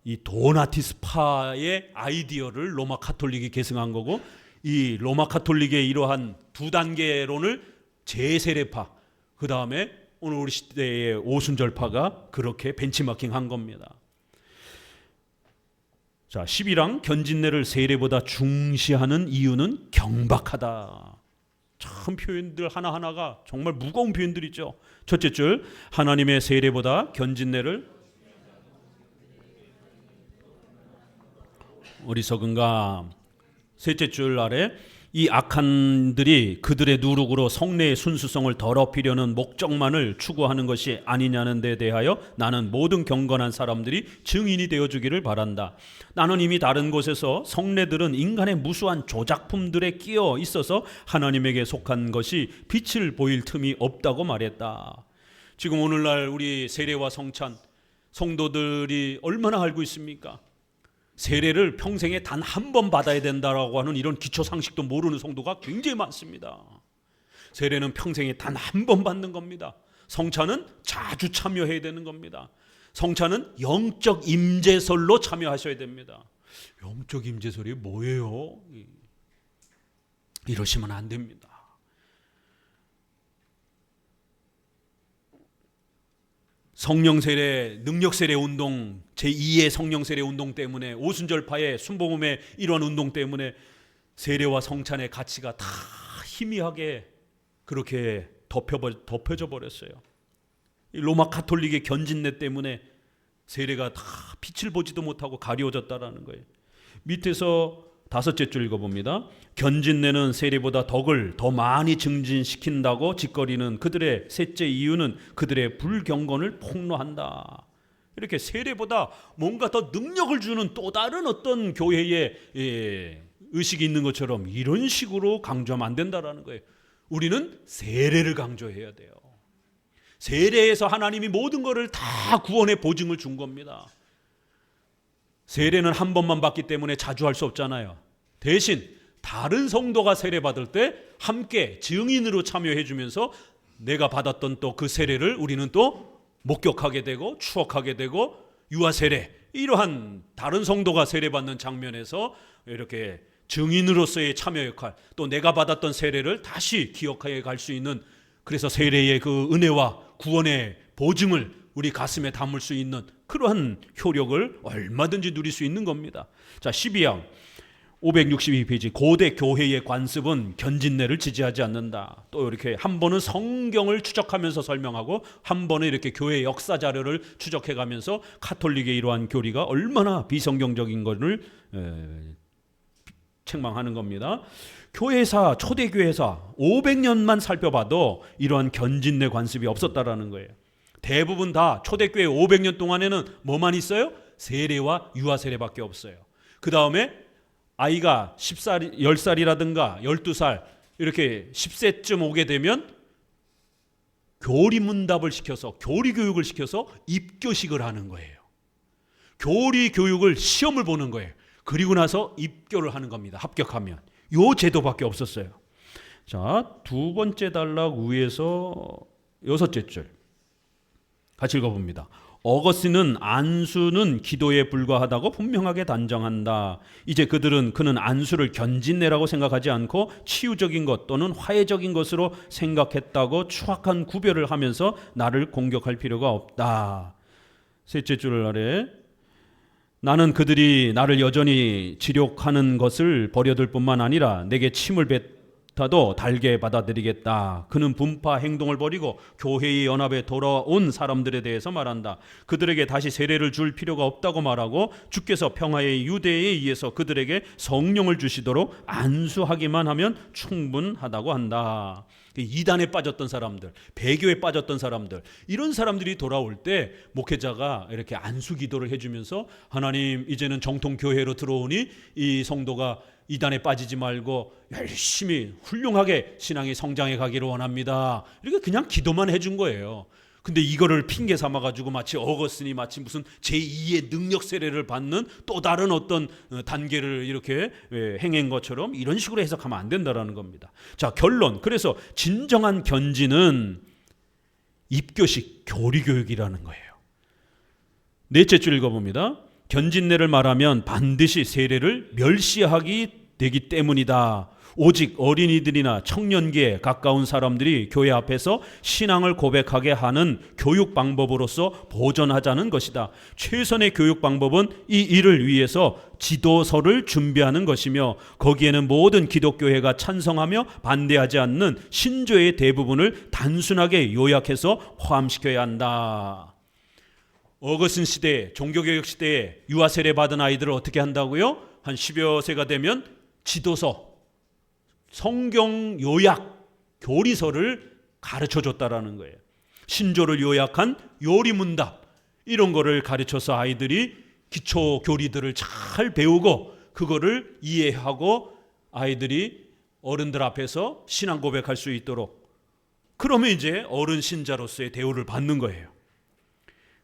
이 도나티스파의 아이디어를 로마 카톨릭이 계승한 거고, 이 로마 카톨릭의 이러한 두 단계론을 제세례파, 그 다음에 오늘 우리 시대의 오순절파가 그렇게 벤치마킹한 겁니다. 자, 11항 견진례를 세례보다 중시하는 이유는 경박하다. 참 표현들 하나하나가 정말 무거운 표현들이죠. 첫째 줄, 하나님의 세례보다 견진례를 어리석은가. 셋째 줄 아래, 이 악한들이 그들의 누룩으로 성례의 순수성을 더럽히려는 목적만을 추구하는 것이 아니냐는 데 대하여 나는 모든 경건한 사람들이 증인이 되어주기를 바란다. 나는 이미 다른 곳에서 성례들은 인간의 무수한 조작품들에 끼어 있어서 하나님에게 속한 것이 빛을 보일 틈이 없다고 말했다. 지금 오늘날 우리 세례와 성찬 성도들이 얼마나 알고 있습니까? 세례를 평생에 단 한 번 받아야 된다라고 하는 이런 기초 상식도 모르는 성도가 굉장히 많습니다. 세례는 평생에 단 한 번 받는 겁니다. 성찬은 자주 참여해야 되는 겁니다. 성찬은 영적 임재설로 참여하셔야 됩니다. 영적 임재설이 뭐예요? 이러시면 안 됩니다. 성령세례, 능력세례 운동, 제2의 성령세례 운동 때문에, 오순절파의 순복음의 이러한 운동 때문에 세례와 성찬의 가치가 다 희미하게 그렇게 덮여져 버렸어요. 로마 카톨릭의 견진례 때문에 세례가 다 빛을 보지도 못하고 가려워졌다라는 거예요. 밑에서 다섯째 줄 읽어봅니다. 견진례는 세례보다 덕을 더 많이 증진시킨다고 짓거리는 그들의 셋째 이유는 그들의 불경건을 폭로한다. 이렇게 세례보다 뭔가 더 능력을 주는 또 다른 어떤 교회의 의식이 있는 것처럼 이런 식으로 강조하면 안 된다라는 거예요. 우리는 세례를 강조해야 돼요. 세례에서 하나님이 모든 것을 다 구원의 보증을 준 겁니다. 세례는 한 번만 받기 때문에 자주 할 수 없잖아요. 대신 다른 성도가 세례 받을 때 함께 증인으로 참여해 주면서 내가 받았던 또 그 세례를 우리는 또 목격하게 되고 추억하게 되고, 유아 세례, 이러한 다른 성도가 세례 받는 장면에서 이렇게 증인으로서의 참여 역할, 또 내가 받았던 세례를 다시 기억해 갈 수 있는, 그래서 세례의 그 은혜와 구원의 보증을 우리 가슴에 담을 수 있는 그러한 효력을 얼마든지 누릴 수 있는 겁니다. 자, 12항 562페이지, 고대 교회의 관습은 견진례를 지지하지 않는다. 또 이렇게 한 번은 성경을 추적하면서 설명하고 한 번은 이렇게 교회 역사 자료를 추적해가면서 카톨릭의 이러한 교리가 얼마나 비성경적인 것을 책망하는 겁니다. 교회사, 초대교회사 500년만 살펴봐도 이러한 견진례 관습이 없었다라는 거예요. 대부분 다 초대교회 500년 동안에는 뭐만 있어요? 세례와 유아세례밖에 없어요. 그 다음에 아이가 10살이라든가 12살 이렇게 10세쯤 오게 되면 교리문답을 시켜서, 교리교육을 시켜서 입교식을 하는 거예요. 교리교육을 시험을 보는 거예요. 그리고 나서 입교를 하는 겁니다. 합격하면. 요 제도밖에 없었어요. 자, 두 번째 단락 위에서 여섯째 줄 같이 읽어봅니다. 어거스틴은 안수는 기도에 불과하다고 분명하게 단정한다. 이제 그는 안수를 견진례라고 생각하지 않고 치유적인 것 또는 화해적인 것으로 생각했다고 추악한 구별을 하면서 나를 공격할 필요가 없다. 셋째 줄 아래, 나는 그들이 나를 여전히 지욕하는 것을 버려둘 뿐만 아니라 내게 침을 뱉어도 달게 받아들이겠다. 그는 분파 행동을 버리고 교회의 연합에 돌아온 사람들에 대해서 말한다. 그들에게 다시 세례를 줄 필요가 없다고 말하고 주께서 평화의 유대에 의해서 그들에게 성령을 주시도록 안수하기만 하면 충분하다고 한다. 이단에 빠졌던 사람들, 배교에 빠졌던 사람들, 이런 사람들이 돌아올 때 목회자가 이렇게 안수 기도를 해주면서, 하나님 이제는 정통 교회로 들어오니 이 성도가 이단에 빠지지 말고 열심히 훌륭하게 신앙이 성장해 가기를 원합니다. 이렇게 그냥 기도만 해준 거예요. 근데 이거를 핑계 삼아 가지고 마치 어거스틴이 마치 무슨 제2의 능력 세례를 받는 또 다른 어떤 단계를 이렇게 행한 것처럼 이런 식으로 해석하면 안 된다라는 겁니다. 자, 결론. 그래서 진정한 견지는 입교식 교리 교육이라는 거예요. 넷째 줄 읽어봅니다. 견진례를 말하면 반드시 세례를 멸시하기 되기 때문이다. 오직 어린이들이나 청년기에 가까운 사람들이 교회 앞에서 신앙을 고백하게 하는 교육 방법으로서 보존하자는 것이다. 최선의 교육 방법은 이 일을 위해서 지도서를 준비하는 것이며 거기에는 모든 기독교회가 찬성하며 반대하지 않는 신조의 대부분을 단순하게 요약해서 포함시켜야 한다. 어거스틴 시대에, 종교개혁 시대에 유아 세례 받은 아이들을 어떻게 한다고요? 한 10여 세가 되면 지도서, 성경 요약, 교리서를 가르쳐 줬다라는 거예요. 신조를 요약한 요리문답, 이런 거를 가르쳐서 아이들이 기초 교리들을 잘 배우고 그거를 이해하고 아이들이 어른들 앞에서 신앙 고백할 수 있도록, 그러면 이제 어른 신자로서의 대우를 받는 거예요.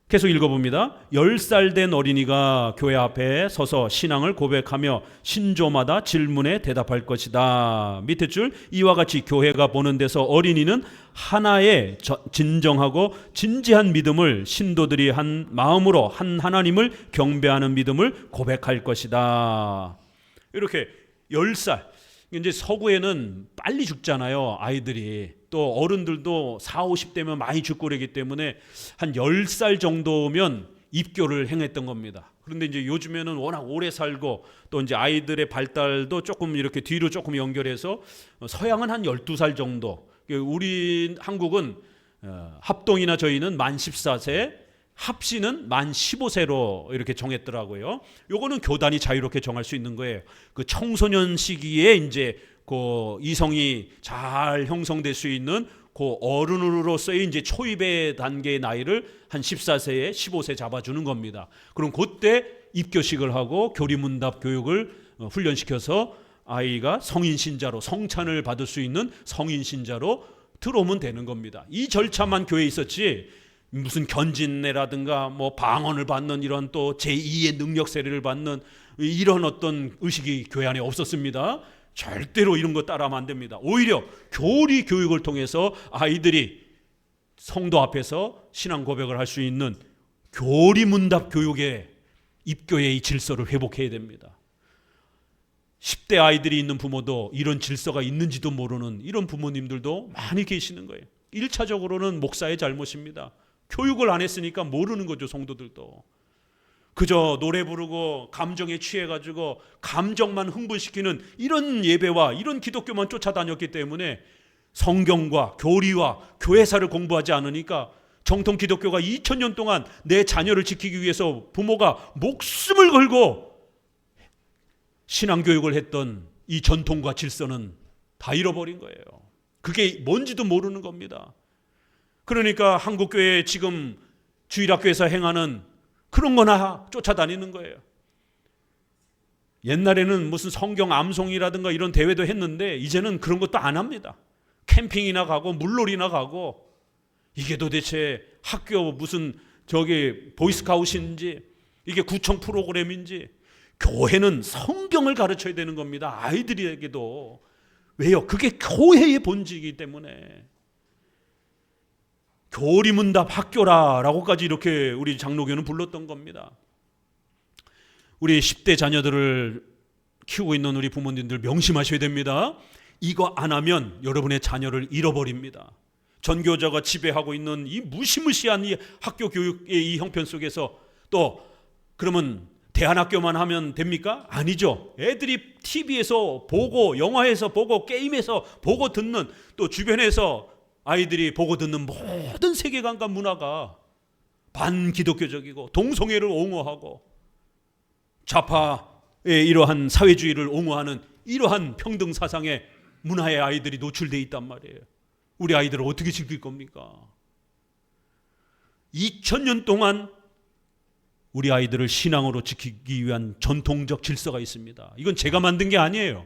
계속 읽어봅니다. 10살 된 어린이가 교회 앞에 서서 신앙을 고백하며 신조마다 질문에 대답할 것이다. 밑에 줄, 이와 같이 교회가 보는 데서 어린이는 하나의 진정하고 진지한 믿음을, 신도들이 한 마음으로 한 하나님을 경배하는 믿음을 고백할 것이다. 이렇게 10살, 이제 서구에는 빨리 죽잖아요, 아이들이. 또 어른들도 40, 50대면 많이 죽고 그러기 때문에 한 10살 정도면 입교를 행했던 겁니다. 그런데 이제 요즘에는 워낙 오래 살고 또 이제 아이들의 발달도 조금 이렇게 뒤로 조금 연결해서 서양은 한 12살 정도. 우리 한국은 합동이나 저희는 만 14세, 합시는 만 15세로 이렇게 정했더라고요. 요거는 교단이 자유롭게 정할 수 있는 거예요. 그 청소년 시기에 이제 그 이성이 잘 형성될 수 있는 그 어른으로서의 이제 초입의 단계의 나이를 한 14세에 15세 잡아주는 겁니다. 그럼 그때 입교식을 하고 교리문답 교육을 훈련시켜서 아이가 성인 신자로, 성찬을 받을 수 있는 성인 신자로 들어오면 되는 겁니다. 이 절차만 교회에 있었지 무슨 견진례라든가 뭐 방언을 받는 이런 또 제2의 능력 세례를 받는 이런 어떤 의식이 교회 안에 없었습니다. 절대로 이런 거 따라하면 안 됩니다. 오히려 교리 교육을 통해서 아이들이 성도 앞에서 신앙 고백을 할 수 있는 교리문답 교육의 입교의 질서를 회복해야 됩니다. 10대 아이들이 있는 부모도 이런 질서가 있는지도 모르는 이런 부모님들도 많이 계시는 거예요. 1차적으로는 목사의 잘못입니다. 교육을 안 했으니까 모르는 거죠, 성도들도. 그저 노래 부르고 감정에 취해가지고 감정만 흥분시키는 이런 예배와 이런 기독교만 쫓아다녔기 때문에 성경과 교리와 교회사를 공부하지 않으니까 정통 기독교가 2000년 동안 내 자녀를 지키기 위해서 부모가 목숨을 걸고 신앙교육을 했던 이 전통과 질서는 다 잃어버린 거예요. 그게 뭔지도 모르는 겁니다. 그러니까 한국교회 지금 주일학교에서 행하는 그런 거나 쫓아다니는 거예요. 옛날에는 무슨 성경 암송이라든가 이런 대회도 했는데 이제는 그런 것도 안 합니다. 캠핑이나 가고 물놀이나 가고, 이게 도대체 학교 무슨 저기 보이스카웃인지 이게 구청 프로그램인지. 교회는 성경을 가르쳐야 되는 겁니다, 아이들에게도. 왜요? 그게 교회의 본질이기 때문에. 교리문답 학교라라고까지 이렇게 우리 장로교는 불렀던 겁니다. 우리 10대 자녀들을 키우고 있는 우리 부모님들 명심하셔야 됩니다. 이거 안 하면 여러분의 자녀를 잃어버립니다. 전교조가 지배하고 있는 이 무시무시한 이 학교 교육의 이 형편 속에서 또 그러면 대안학교만 하면 됩니까? 아니죠. 애들이 TV에서 보고, 영화에서 보고, 게임에서 보고 듣는, 또 주변에서 아이들이 보고 듣는 모든 세계관과 문화가 반기독교적이고 동성애를 옹호하고 좌파의 이러한 사회주의를 옹호하는 이러한 평등 사상의 문화에 아이들이 노출되어 있단 말이에요. 우리 아이들을 어떻게 지킬 겁니까? 2000년 동안 우리 아이들을 신앙으로 지키기 위한 전통적 질서가 있습니다. 이건 제가 만든 게 아니에요.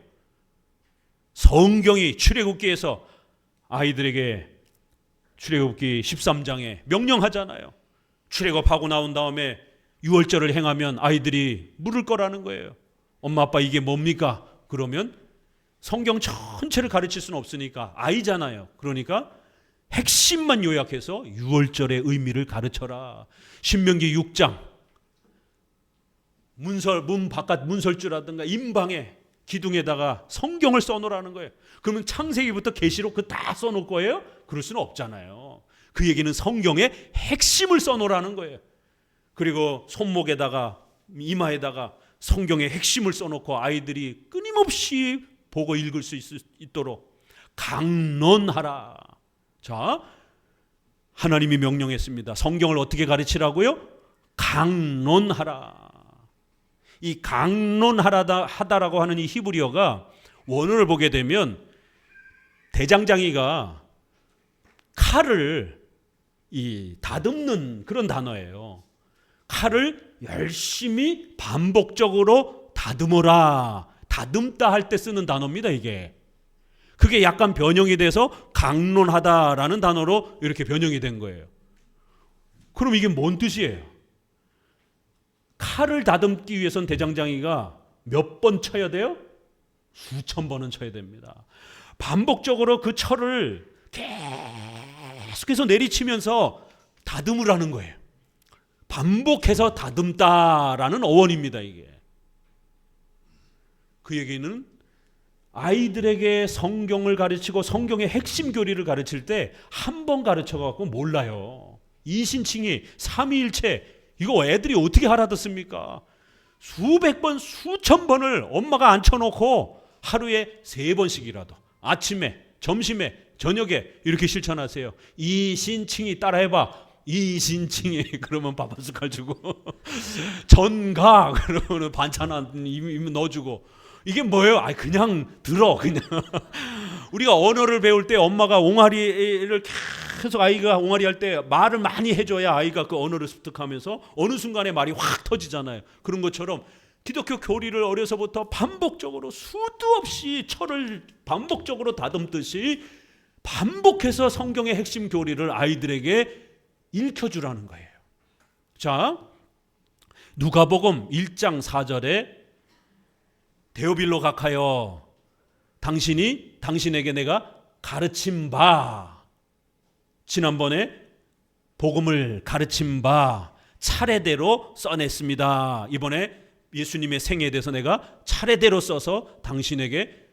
성경이 출애굽기에서 아이들에게 출애굽기 13장에 명령하잖아요. 출애굽하고 나온 다음에 유월절을 행하면 아이들이 물을 거라는 거예요. 엄마 아빠 이게 뭡니까? 그러면 성경 전체를 가르칠 수는 없으니까 아이잖아요. 그러니까 핵심만 요약해서 유월절의 의미를 가르쳐라. 신명기 6장 문 바깥 문설주라든가 임방에 기둥에다가 성경을 써놓으라는 거예요. 그러면 창세기부터 계시록 그 다 써놓을 거예요? 그럴 수는 없잖아요. 그 얘기는 성경의 핵심을 써놓으라는 거예요. 그리고 손목에다가 이마에다가 성경의 핵심을 써놓고 아이들이 끊임없이 보고 읽을 수 있도록 강론하라. 자, 하나님이 명령했습니다. 성경을 어떻게 가르치라고요? 강론하라. 이 강론하다라고 하는 이 히브리어가 원어를 보게 되면 대장장이가 칼을 다듬는 그런 단어예요. 칼을 열심히 반복적으로 다듬어라. 다듬다 할 때 쓰는 단어입니다, 이게. 그게 약간 변형이 돼서 강론하다라는 단어로 이렇게 변형이 된 거예요. 그럼 이게 뭔 뜻이에요? 칼을 다듬기 위해선 대장장이가 몇 번 쳐야 돼요? 수천 번은 쳐야 됩니다. 반복적으로 그 철을 계속해서 내리치면서 다듬으라는 거예요. 반복해서 다듬다라는 어원입니다, 이게. 그 얘기는 아이들에게 성경을 가르치고 성경의 핵심 교리를 가르칠 때 한 번 가르쳐갖고 몰라요. 이신칭의 삼위일체 이거 애들이 어떻게 알아듣습니까? 수백 번, 수천 번을 엄마가 앉혀놓고 하루에 3번씩이라도 아침에, 점심에, 저녁에 이렇게 실천하세요. 이신칭이 따라해봐. 이신칭이 그러면 밥 한 숟갈 주고 전가 그러면 반찬 한 입 넣어주고 이게 뭐예요? 그냥 들어 그냥. 우리가 언어를 배울 때 엄마가 옹알이를 계속 아이가 옹알이 할 때 말을 많이 해줘야 아이가 그 언어를 습득하면서 어느 순간에 말이 확 터지잖아요. 그런 것처럼 기독교 교리를 어려서부터 반복적으로 수도 없이 철을 반복적으로 다듬듯이 반복해서 성경의 핵심 교리를 아이들에게 읽혀주라는 거예요. 자, 누가복음 1장 4절에 데오빌로 각하여 당신에게 내가 가르친 바, 지난번에 복음을 가르친 바 차례대로 써냈습니다. 이번에 예수님의 생애에 대해서 내가 차례대로 써서 당신에게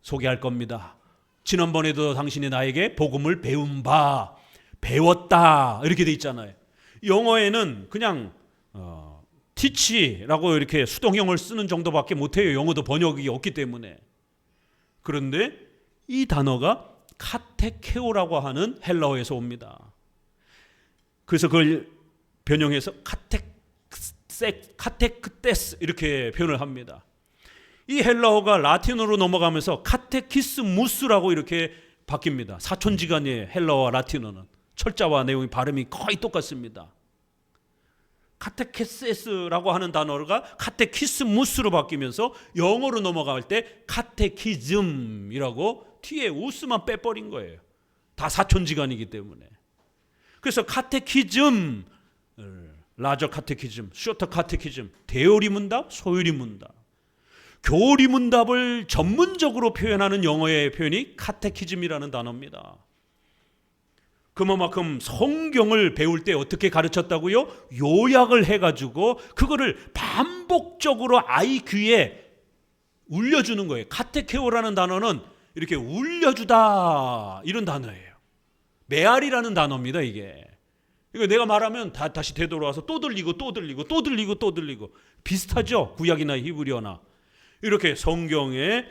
소개할 겁니다. 지난번에도 당신이 나에게 복음을 배운 바, 배웠다 이렇게 돼 있잖아요. 영어에는 그냥 teach라고 이렇게 수동형을 쓰는 정도밖에 못해요. 영어도 번역이 없기 때문에. 그런데 이 단어가 카테케오라고 하는 헬라어에서 옵니다. 그래서 그걸 변형해서 카테크테스 이렇게 표현을 합니다. 이 헬라어가 라틴어로 넘어가면서 카테키스무스라고 이렇게 바뀝니다. 사촌지간이에요. 헬라어와 라틴어는. 철자와 내용이 발음이 거의 똑같습니다. 카테케세스라고 하는 단어가 카테키스무스로 바뀌면서 영어로 넘어갈 때 카테키즘이라고 뒤에 우스만 빼버린 거예요. 다 사촌지간이기 때문에. 그래서 카테키즘, 라저 카테키즘, 쇼터 카테키즘, 대요리 문답, 소요리 문답. 교리 문답을 전문적으로 표현하는 영어의 표현이 카테키즘이라는 단어입니다. 그만큼 성경을 배울 때 어떻게 가르쳤다고요? 요약을 해가지고 그거를 반복적으로 아이 귀에 울려주는 거예요. 카테케오라는 단어는 이렇게 울려주다 이런 단어예요. 메아리라는 단어입니다, 이게. 이거 내가 말하면 다시 되돌아와서 또 들리고 또 들리고 또 들리고 또 들리고 비슷하죠? 구약이나 히브리어나. 이렇게 성경에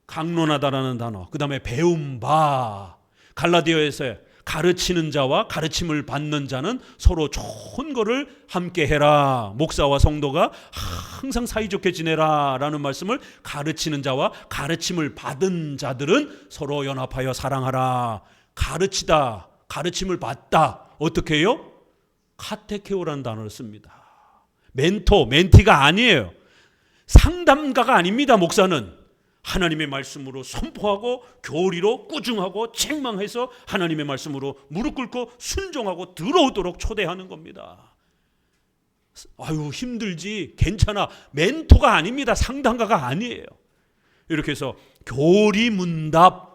강론하다라는 단어, 그 다음에 배운 바, 갈라디아에서 가르치는 자와 가르침을 받는 자는 서로 좋은 거를 함께 해라. 목사와 성도가 항상 사이좋게 지내라 라는 말씀을 가르치는 자와 가르침을 받은 자들은 서로 연합하여 사랑하라. 가르치다, 가르침을 받다. 어떻게 해요? 카테케오라는 단어를 씁니다. 멘토, 멘티가 아니에요. 상담가가 아닙니다. 목사는 하나님의 말씀으로 선포하고 교리로 꾸중하고 책망해서 하나님의 말씀으로 무릎 꿇고 순종하고 들어오도록 초대하는 겁니다. 아유, 힘들지, 괜찮아, 멘토가 아닙니다. 상담가가 아니에요. 이렇게 해서 교리문답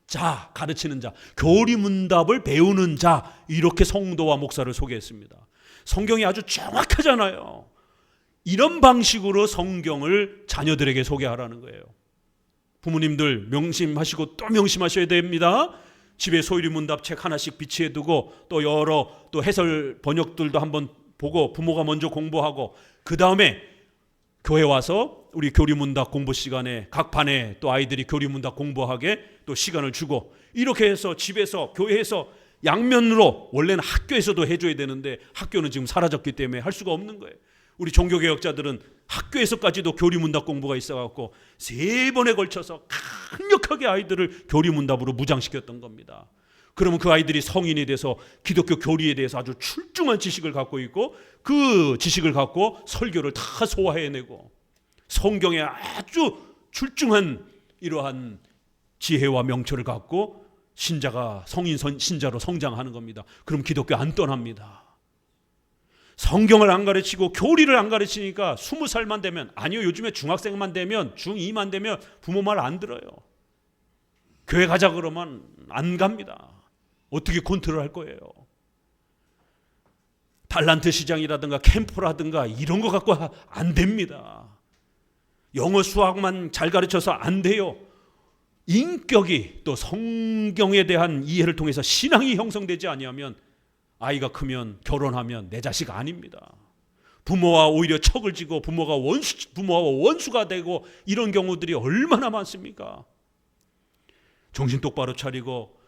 자, 가르치는 자, 교리문답을 배우는 자, 이렇게 성도와 목사를 소개했습니다. 성경이 아주 정확하잖아요. 이런 방식으로 성경을 자녀들에게 소개하라는 거예요. 부모님들 명심하시고 또 명심하셔야 됩니다. 집에 소유리문답 책 하나씩 비치해 두고 또 여러 또 해설 번역들도 한번 보고 부모가 먼저 공부하고 그 다음에 교회 와서 우리 교리문답 공부 시간에 각 반에 또 아이들이 교리문답 공부하게 또 시간을 주고 이렇게 해서 집에서 교회에서 양면으로 원래는 학교에서도 해줘야 되는데 학교는 지금 사라졌기 때문에 할 수가 없는 거예요. 우리 종교개혁자들은 학교에서까지도 교리문답 공부가 있어갖고 3번에 걸쳐서 강력하게 아이들을 교리문답으로 무장시켰던 겁니다. 그러면 그 아이들이 성인이 돼서 기독교 교리에 대해서 아주 출중한 지식을 갖고 있고 그 지식을 갖고 설교를 다 소화해내고 성경에 아주 출중한 이러한 지혜와 명철을 갖고 신자가 성인 신자로 성장하는 겁니다. 그럼 기독교 안 떠납니다. 성경을 안 가르치고 교리를 안 가르치니까 20살만 되면, 아니요, 요즘에 중학생만 되면, 중2만 되면 부모 말 안 들어요. 교회 가자 그러면 안 갑니다. 어떻게 컨트롤할 거예요? 달란트 시장이라든가 캠프라든가 이런 거 갖고 안 됩니다. 영어 수학만 잘 가르쳐서 안 돼요. 인격이 또 성경에 대한 이해를 통해서 신앙이 형성되지 아니하면 아이가 크면 결혼하면 내 자식 아닙니다. 부모와 오히려 척을 지고 부모와 원수가 되고 이런 경우들이 얼마나 많습니까? 정신 똑바로 차리고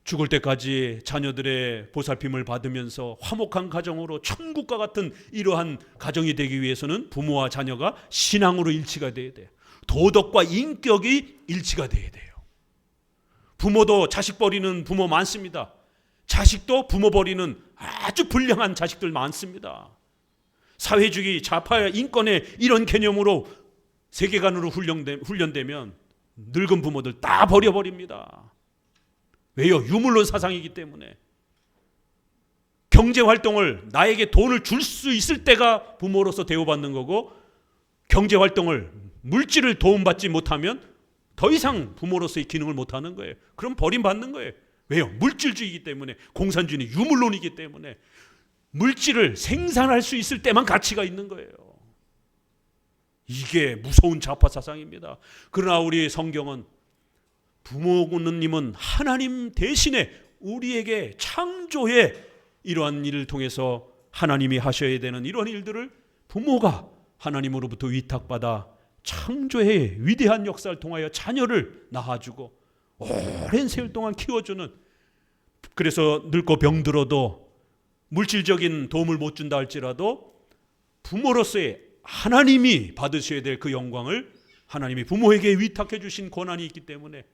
죽을 때까지 자녀들의 보살핌을 받으면서 화목한 가정으로 천국과 같은 이러한 가정이 되기 위해서는 부모와 자녀가 신앙으로 일치가 돼야 돼요. 도덕과 인격이 일치가 돼야 돼요. 부모도 자식 버리는 부모 많습니다. 자식도 부모 버리는 아주 불량한 자식들 많습니다. 사회주의 좌파 인권의 이런 개념으로 세계관으로 훈련되면 늙은 부모들 다 버려버립니다. 왜요? 유물론 사상이기 때문에. 경제활동을 나에게 돈을 줄 수 있을 때가 부모로서 대우받는 거고 경제활동을 물질을 도움받지 못하면 더 이상 부모로서의 기능을 못하는 거예요. 그럼 버림받는 거예요. 왜요? 물질주의이기 때문에, 공산주의는 유물론이기 때문에 물질을 생산할 수 있을 때만 가치가 있는 거예요. 이게 무서운 좌파 사상입니다. 그러나 우리 성경은 부모님은 하나님 대신에 우리에게 창조의 이러한 일을 통해서 하나님이 하셔야 되는 이러한 일들을 부모가 하나님으로부터 위탁받아 창조의 위대한 역사를 통하여 자녀를 낳아주고 오랜 세월 동안 키워주는, 그래서 늙고 병들어도 물질적인 도움을 못 준다 할지라도 부모로서의 하나님이 받으셔야 될 그 영광을 하나님이 부모에게 위탁해 주신 권한이 있기 때문에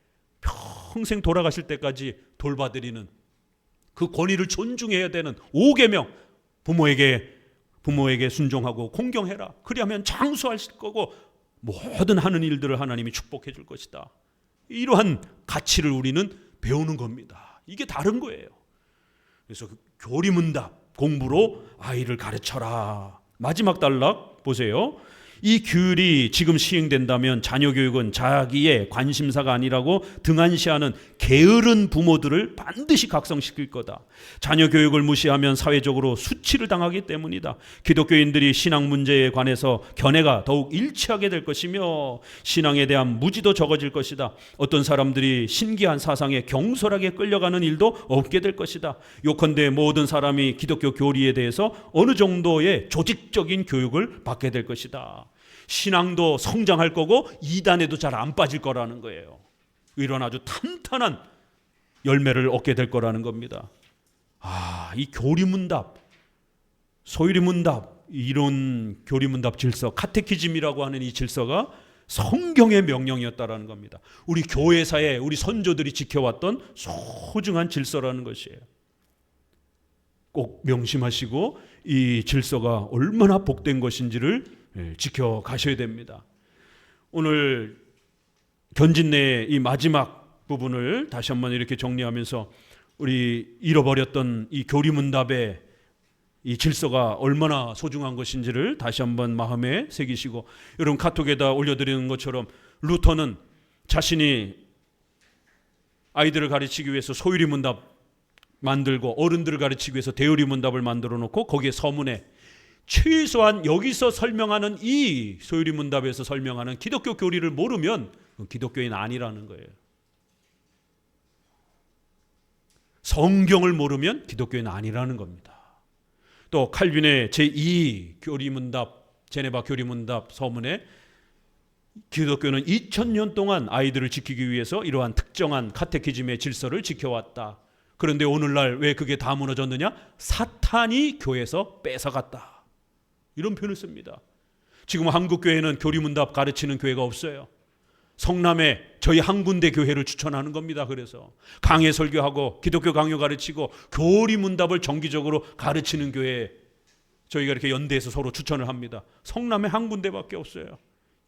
평생 돌아가실 때까지 돌봐드리는 그 권위를 존중해야 되는 5계명, 부모에게 순종하고 공경해라. 그리하면 장수하실 거고 모든 하는 일들을 하나님이 축복해 줄 것이다. 이러한 가치를 우리는 배우는 겁니다. 이게 다른 거예요. 그래서 교리문답 공부로 아이를 가르쳐라. 마지막 단락 보세요. 이 규율이 지금 시행된다면 자녀 교육은 자기의 관심사가 아니라고 등한시하는 게으른 부모들을 반드시 각성시킬 거다. 자녀 교육을 무시하면 사회적으로 수치를 당하기 때문이다. 기독교인들이 신앙 문제에 관해서 견해가 더욱 일치하게 될 것이며 신앙에 대한 무지도 적어질 것이다. 어떤 사람들이 신기한 사상에 경솔하게 끌려가는 일도 없게 될 것이다. 요컨대 모든 사람이 기독교 교리에 대해서 어느 정도의 조직적인 교육을 받게 될 것이다. 신앙도 성장할 거고 이단에도 잘 안 빠질 거라는 거예요. 이런 아주 탄탄한 열매를 얻게 될 거라는 겁니다. 이 교리문답, 소유리문답, 이런 교리문답 질서, 카테키즘이라고 하는 이 질서가 성경의 명령이었다라는 겁니다. 우리 교회사에 우리 선조들이 지켜왔던 소중한 질서라는 것이에요. 꼭 명심하시고 이 질서가 얼마나 복된 것인지를 지켜가셔야 됩니다. 오늘 견진내의 이 마지막 부분을 다시 한번 이렇게 정리하면서 우리 잃어버렸던 이 교리문답의 이 질서가 얼마나 소중한 것인지를 다시 한번 마음에 새기시고, 여러분 카톡에다 올려드리는 것처럼 루터는 자신이 아이들을 가르치기 위해서 소유리 문답 만들고 어른들을 가르치기 위해서 대유리 문답을 만들어 놓고 거기에 서문에 최소한 여기서 설명하는 이 소유리 문답에서 설명하는 기독교 교리를 모르면 기독교인 아니라는 거예요. 성경을 모르면 기독교인 아니라는 겁니다. 또 칼빈의 제2 교리문답, 제네바 교리문답 서문에 기독교는 2000년 동안 아이들을 지키기 위해서 이러한 특정한 카테키즘의 질서를 지켜왔다. 그런데 오늘날 왜 그게 다 무너졌느냐? 사탄이 교회에서 뺏어갔다. 이런 표현을 씁니다. 지금 한국교회는 교리문답 가르치는 교회가 없어요. 성남에 저희 한 군데 교회를 추천하는 겁니다. 그래서 강해 설교하고 기독교 강요 가르치고 교리문답을 정기적으로 가르치는 교회, 저희가 이렇게 연대해서 서로 추천을 합니다. 성남에 한 군데밖에 없어요.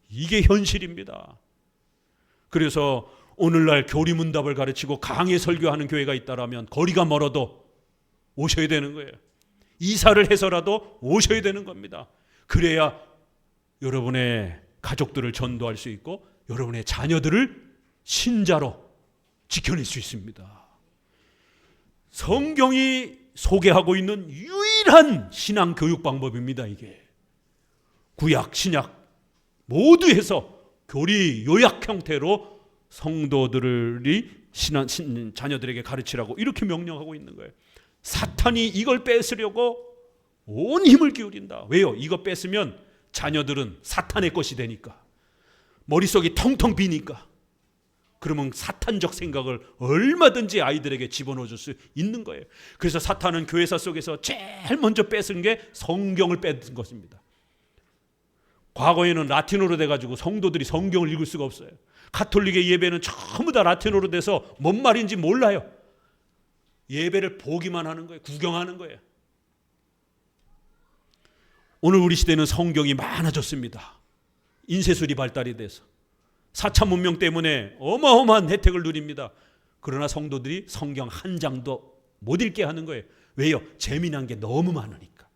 이게 현실입니다. 그래서 오늘날 교리문답을 가르치고 강해 설교하는 교회가 있다라면 거리가 멀어도 오셔야 되는 거예요. 이사를 해서라도 오셔야 되는 겁니다. 그래야 여러분의 가족들을 전도할 수 있고 여러분의 자녀들을 신자로 지켜낼 수 있습니다. 성경이 소개하고 있는 유일한 신앙 교육 방법입니다. 이게 구약, 신약 모두 해서 교리 요약 형태로 성도들이 자녀들에게 가르치라고 이렇게 명령하고 있는 거예요. 사탄이 이걸 뺏으려고 온 힘을 기울인다. 왜요? 이거 뺏으면 자녀들은 사탄의 것이 되니까, 머릿속이 텅텅 비니까. 그러면 사탄적 생각을 얼마든지 아이들에게 집어넣어 줄 수 있는 거예요. 그래서 사탄은 교회사 속에서 제일 먼저 뺏은 게 성경을 뺏은 것입니다. 과거에는 라틴어로 돼가지고 성도들이 성경을 읽을 수가 없어요. 가톨릭의 예배는 전부 다 라틴어로 돼서 뭔 말인지 몰라요. 예배를 보기만 하는 거예요. 구경하는 거예요. 오늘 우리 시대는 성경이 많아졌습니다. 인쇄술이 발달이 돼서 4차 문명 때문에 어마어마한 혜택을 누립니다. 그러나 성도들이 성경 한 장도 못 읽게 하는 거예요. 왜요? 재미난 게 너무 많으니까.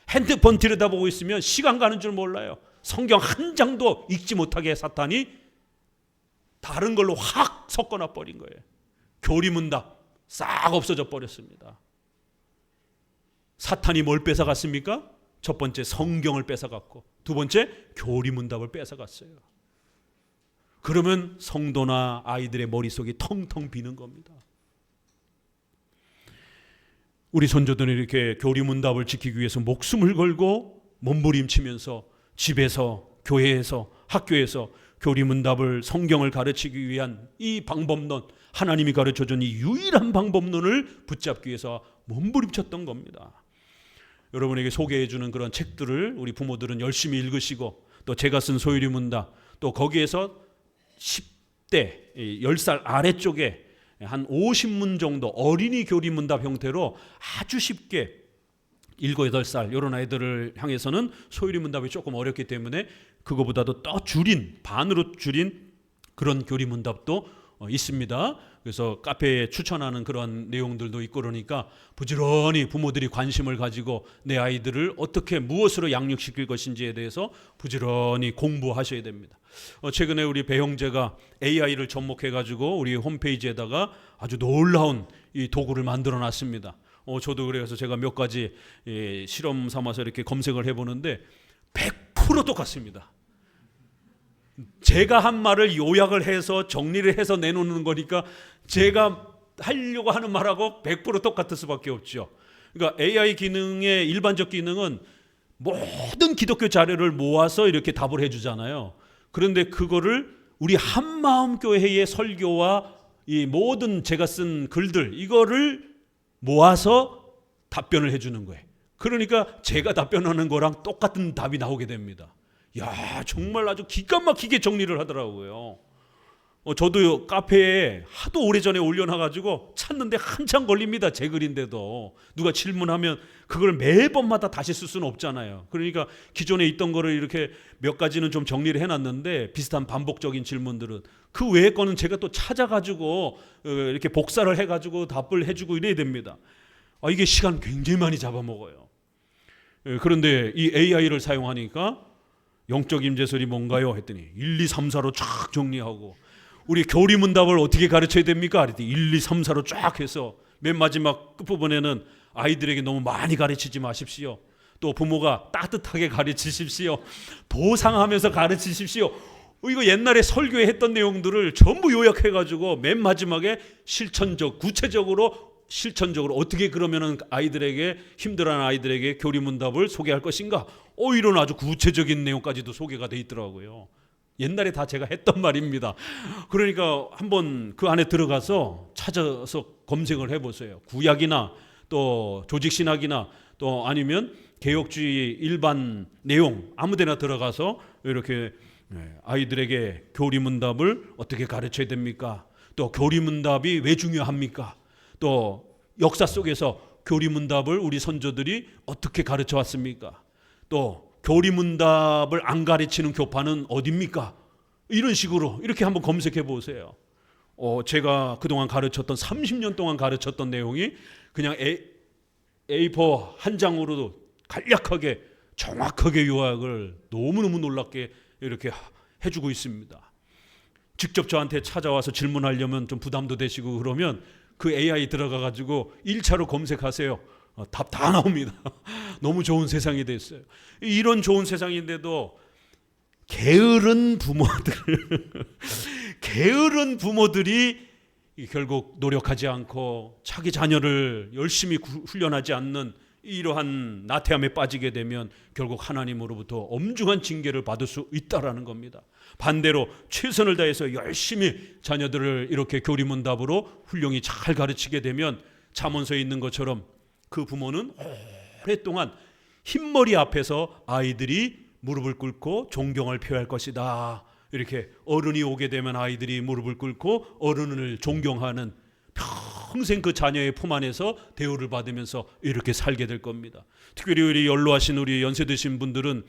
핸드폰 들여다보고 있으면 시간 가는 줄 몰라요. 성경 한 장도 읽지 못하게 사탄이 다른 걸로 확 섞어놔 버린 거예요. 교리문답 싹 없어져 버렸습니다. 사탄이 뭘 뺏어갔습니까? 첫 번째 성경을 뺏어갔고, 두 번째 교리문답을 뺏어갔어요. 그러면 성도나 아이들의 머릿속이 텅텅 비는 겁니다. 우리 선조들은 이렇게 교리문답을 지키기 위해서 목숨을 걸고 몸부림치면서 집에서, 교회에서, 학교에서 교리문답을, 성경을 가르치기 위한 이 방법론, 하나님이 가르쳐준 이 유일한 방법론을 붙잡기 위해서 몸부림쳤던 겁니다. 여러분에게 소개해주는 그런 책들을 우리 부모들은 열심히 읽으시고, 또 제가 쓴 소유리 문답, 또 거기에서 10대, 10살 아래쪽에 한 50문 정도 어린이 교리 문답 형태로 아주 쉽게 7, 8살 이런 아이들을 향해서는 소유리 문답이 조금 어렵기 때문에 그거보다도 더 줄인, 반으로 줄인 그런 교리 문답도 있습니다. 그래서 카페에 추천하는 그런 내용들도 있고, 그러니까 부지런히 부모들이 관심을 가지고 내 아이들을 어떻게 무엇으로 양육시킬 것인지에 대해서 부지런히 공부하셔야 됩니다. 최근에 우리 배 형제가 AI를 접목해가지고 우리 홈페이지에다가 아주 놀라운 이 도구를 만들어 놨습니다. 저도 그래서 제가 몇 가지 실험 삼아서 이렇게 검색을 해보는데 100% 똑같습니다. 제가 한 말을 요약을 해서 정리를 해서 내놓는 거니까 제가 하려고 하는 말하고 100% 똑같을 수밖에 없죠. 그러니까 AI 기능의 일반적 기능은 모든 기독교 자료를 모아서 이렇게 답을 해주잖아요. 그런데 그거를 우리 한마음교회의 설교와 이 모든 제가 쓴 글들, 이거를 모아서 답변을 해주는 거예요. 그러니까 제가 답변하는 거랑 똑같은 답이 나오게 됩니다. 야, 정말 아주 기가 막히게 정리를 하더라고요. 저도 카페에 하도 오래전에 올려놔가지고 찾는데 한참 걸립니다. 제 글인데도 누가 질문하면 그걸 매번마다 다시 쓸 수는 없잖아요. 그러니까 기존에 있던 거를 이렇게 몇 가지는 좀 정리를 해놨는데 비슷한 반복적인 질문들은 그 외의 거는 제가 또 찾아가지고 이렇게 복사를 해가지고 답을 해주고 이래야 됩니다. 이게 시간 굉장히 많이 잡아먹어요. 그런데 이 AI를 사용하니까 영적 임재설이 뭔가요? 했더니 1, 2, 3, 4로 쫙 정리하고 우리 교리문답을 어떻게 가르쳐야 됩니까? 그랬더니 1, 2, 3, 4로 쫙 해서 맨 마지막 끝부분에는 아이들에게 너무 많이 가르치지 마십시오. 또 부모가 따뜻하게 가르치십시오. 보상하면서 가르치십시오. 이거 옛날에 설교에 했던 내용들을 전부 요약해가지고 맨 마지막에 구체적으로 어떻게 그러면은 아이들에게 힘들어하는 아이들에게 교리문답을 소개할 것인가? 이런 아주 구체적인 내용까지도 소개가 돼 있더라고요. 옛날에 다 제가 했던 말입니다. 그러니까 한번 그 안에 들어가서 찾아서 검색을 해보세요. 구약이나 또 조직신학이나 또 아니면 개혁주의 일반 내용 아무데나 들어가서 이렇게 아이들에게 교리문답을 어떻게 가르쳐야 됩니까? 또 교리문답이 왜 중요합니까? 또 역사 속에서 교리문답을 우리 선조들이 어떻게 가르쳐 왔습니까? 또 교리문답을 안 가르치는 교파는 어디입니까? 이런 식으로 이렇게 한번 검색해 보세요. 제가 그동안 가르쳤던 30년 동안 가르쳤던 내용이 그냥 A4 한 장으로도 간략하게 정확하게 요약을 너무너무 놀랍게 이렇게 해주고 있습니다. 직접 저한테 찾아와서 질문하려면 좀 부담도 되시고 그러면 그 AI 들어가가지고 1차로 검색하세요. 답 다 나옵니다. 너무 좋은 세상이 됐어요. 이런 좋은 세상인데도 게으른 부모들이 결국 노력하지 않고 자기 자녀를 열심히 훈련하지 않는 이러한 나태함에 빠지게 되면 결국 하나님으로부터 엄중한 징계를 받을 수 있다라는 겁니다. 반대로 최선을 다해서 열심히 자녀들을 이렇게 교리문답으로 훌륭히 잘 가르치게 되면 잠언서에 있는 것처럼 그 부모는 오랫동안 흰머리 앞에서 아이들이 무릎을 꿇고 존경을 표할 것이다. 이렇게 어른이 오게 되면 아이들이 무릎을 꿇고 어른을 존경하는 평생 그 자녀의 품 안에서 대우를 받으면서 이렇게 살게 될 겁니다. 특별히 우리 연로하신 우리 연세 드신 분들은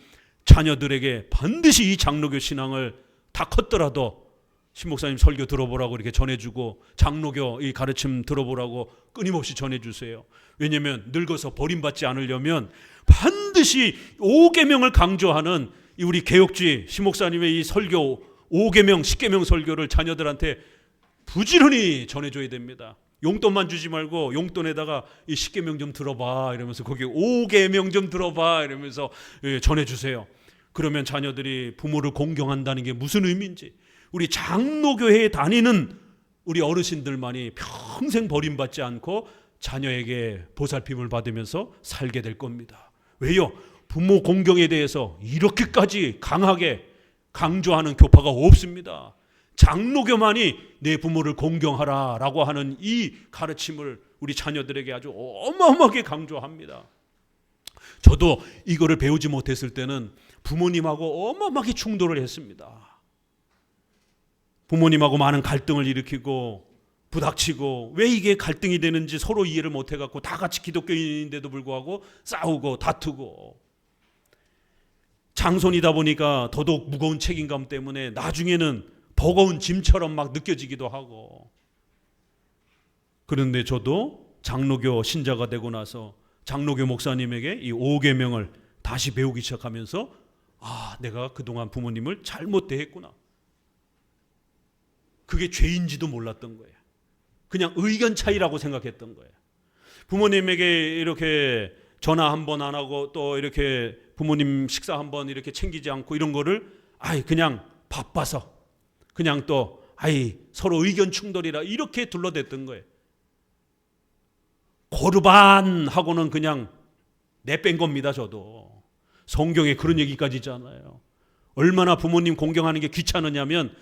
자녀들에게 반드시 이 장로교 신앙을 다 컸더라도 신목사님 설교 들어보라고 이렇게 전해주고 장로교 이 가르침 들어보라고 끊임없이 전해주세요. 왜냐하면 늙어서 버림받지 않으려면 반드시 5계명을 강조하는 우리 개혁주의 신목사님의 이 설교 5계명 10계명 설교를 자녀들한테 부지런히 전해줘야 됩니다. 용돈만 주지 말고 용돈에다가 이 10계명 좀 들어봐 이러면서 거기 5계명 좀 들어봐 이러면서 전해주세요. 그러면 자녀들이 부모를 공경한다는 게 무슨 의미인지, 우리 장로교회에 다니는 우리 어르신들만이 평생 버림받지 않고 자녀에게 보살핌을 받으면서 살게 될 겁니다. 왜요? 부모 공경에 대해서 이렇게까지 강하게 강조하는 교파가 없습니다. 장로교만이 내 부모를 공경하라 라고 하는 이 가르침을 우리 자녀들에게 아주 어마어마하게 강조합니다. 저도 이거를 배우지 못했을 때는 부모님하고 어마어마하게 충돌을 했습니다. 부모님하고 많은 갈등을 일으키고 부닥치고 왜 이게 갈등이 되는지 서로 이해를 못해갖고 다 같이 기독교인인데도 불구하고 싸우고 다투고, 장손이다 보니까 더더욱 무거운 책임감 때문에 나중에는 버거운 짐처럼 막 느껴지기도 하고. 그런데 저도 장로교 신자가 되고 나서 장로교 목사님에게 이 5계명을 다시 배우기 시작하면서 내가 그동안 부모님을 잘못 대했구나. 그게 죄인지도 몰랐던 거예요. 그냥 의견 차이라고 생각했던 거예요. 부모님에게 이렇게 전화 한 번 안 하고 또 이렇게 부모님 식사 한 번 이렇게 챙기지 않고 이런 거를 그냥 바빠서 그냥 또 서로 의견 충돌이라 이렇게 둘러댔던 거예요. 고르반하고는 그냥 내뺀 겁니다. 저도 성경에 그런 얘기까지 있잖아요. 얼마나 부모님 공경하는 게 귀찮으냐면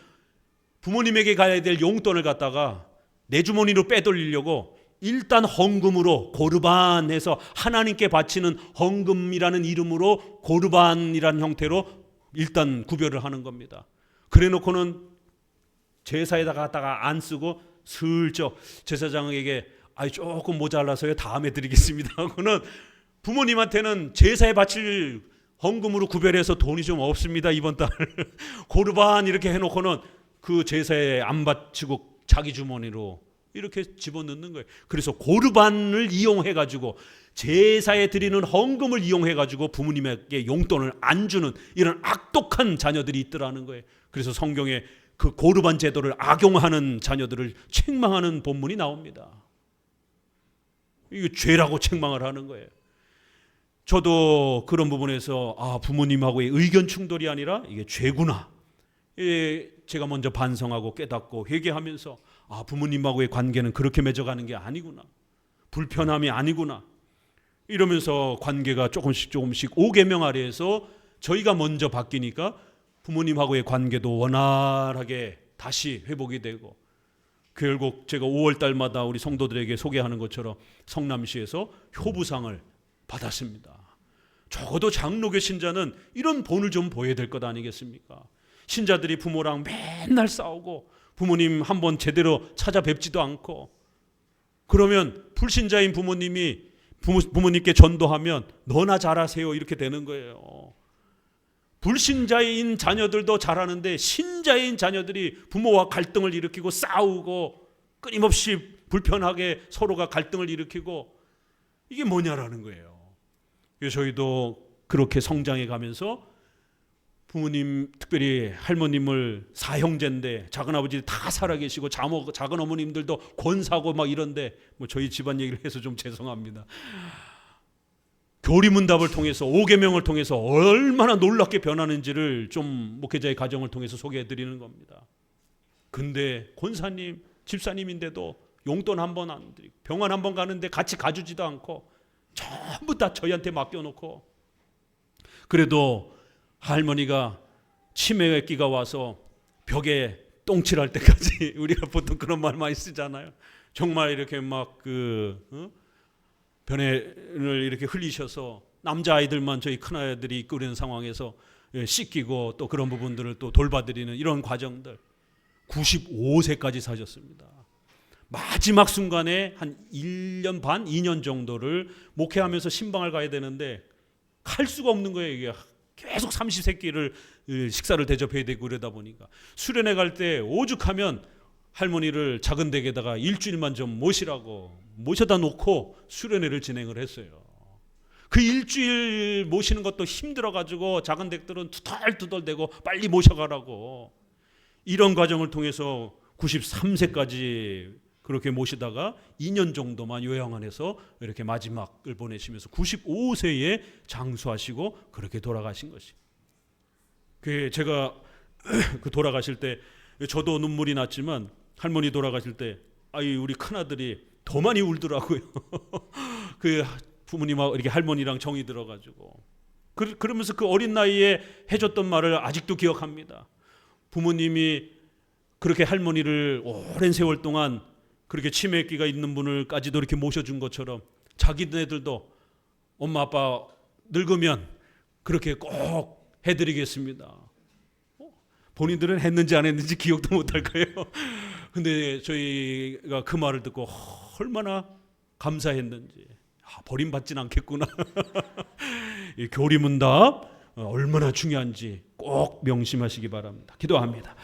부모님에게 가야 될 용돈을 갖다가 내 주머니로 빼돌리려고 일단 헌금으로 고르반해서 하나님께 바치는 헌금이라는 이름으로 고르반이라는 형태로 일단 구별을 하는 겁니다. 그래 놓고는 제사에다가 갖다가 안 쓰고 슬쩍 제사장에게 조금 모자라서요 다음에 드리겠습니다 하고는, 부모님한테는 제사에 바칠 헌금으로 구별해서 돈이 좀 없습니다 이번 달 고르반 이렇게 해놓고는 그 제사에 안 바치고 자기 주머니로 이렇게 집어넣는 거예요. 그래서 고르반을 이용해 가지고, 제사에 드리는 헌금을 이용해 가지고 부모님에게 용돈을 안 주는 이런 악독한 자녀들이 있더라는 거예요. 그래서 성경에 그 고르반 제도를 악용하는 자녀들을 책망하는 본문이 나옵니다. 이게 죄라고 책망을 하는 거예요. 저도 그런 부분에서 부모님하고의 의견 충돌이 아니라 이게 죄구나, 제가 먼저 반성하고 깨닫고 회개하면서 부모님하고의 관계는 그렇게 맺어가는 게 아니구나, 불편함이 아니구나, 이러면서 관계가 조금씩 5계명 아래에서 저희가 먼저 바뀌니까 부모님하고의 관계도 원활하게 다시 회복이 되고, 결국 제가 5월 달마다 우리 성도들에게 소개하는 것처럼 성남시에서 효부상을 받았습니다. 적어도 장로교 신자는 이런 본을 좀 보여야 될 것 아니겠습니까? 신자들이 부모랑 맨날 싸우고 부모님 한번 제대로 찾아뵙지도 않고, 그러면 불신자인 부모님이 부모님께 전도하면 너나 잘하세요 이렇게 되는 거예요. 불신자인 자녀들도 잘하는데 신자인 자녀들이 부모와 갈등을 일으키고 싸우고 끊임없이 불편하게 서로가 갈등을 일으키고, 이게 뭐냐라는 거예요. 그래서 저희도 그렇게 성장해 가면서 부모님, 특별히 할머님을 사형제인데 작은아버지 다 살아계시고 작은 어머님들도 권사고 막 이런데, 저희 집안 얘기를 해서 좀 죄송합니다. 교리문답을 통해서 5계명을 통해서 얼마나 놀랍게 변하는지를 좀 목회자의 가정을 통해서 소개해 드리는 겁니다. 근데 권사님, 집사님인데도 용돈 한 번 안 드리고 병원 한 번 가는데 같이 가주지도 않고 전부 다 저희한테 맡겨놓고, 그래도 할머니가 치매기가 와서 벽에 똥칠할 때까지 우리가 보통 그런 말 많이 쓰잖아요. 정말 이렇게 막 변해를 이렇게 흘리셔서 남자아이들만 저희 큰아이들이 있고 그런 상황에서 씻기고 또 그런 부분들을 또 돌봐드리는 이런 과정들, 95세까지 사셨습니다. 마지막 순간에 한 1년 반, 2년 정도를 목회하면서 신방을 가야 되는데 갈 수가 없는 거예요. 이게 계속 30세끼를 식사를 대접해야 되고 그러다 보니까 수련회 갈 때 오죽하면 할머니를 작은 댁에다가 일주일만 좀 모시라고 모셔다 놓고 수련회를 진행을 했어요. 그 일주일 모시는 것도 힘들어가지고 작은 댁들은 투덜투덜대고 빨리 모셔가라고, 이런 과정을 통해서 93세까지 그렇게 모시다가 2년 정도만 요양원 해서 이렇게 마지막을 보내시면서 95세에 장수하시고 그렇게 돌아가신 것이. 제가 그 돌아가실 때 저도 눈물이 났지만 할머니 돌아가실 때 우리 큰아들이 더 많이 울더라고요. 그 부모님하고 이렇게 할머니랑 정이 들어가지고, 그러면서 그 어린 나이에 해줬던 말을 아직도 기억합니다. 부모님이 그렇게 할머니를 오랜 세월 동안 그렇게 치매기가 있는 분을까지도 이렇게 모셔준 것처럼 자기네들도 엄마 아빠 늙으면 그렇게 꼭 해드리겠습니다. 본인들은 했는지 안 했는지 기억도 못할 거예요. 근데 저희가 그 말을 듣고 얼마나 감사했는지, 버림받진 않겠구나. 이 교리문답 얼마나 중요한지 꼭 명심하시기 바랍니다. 기도합니다.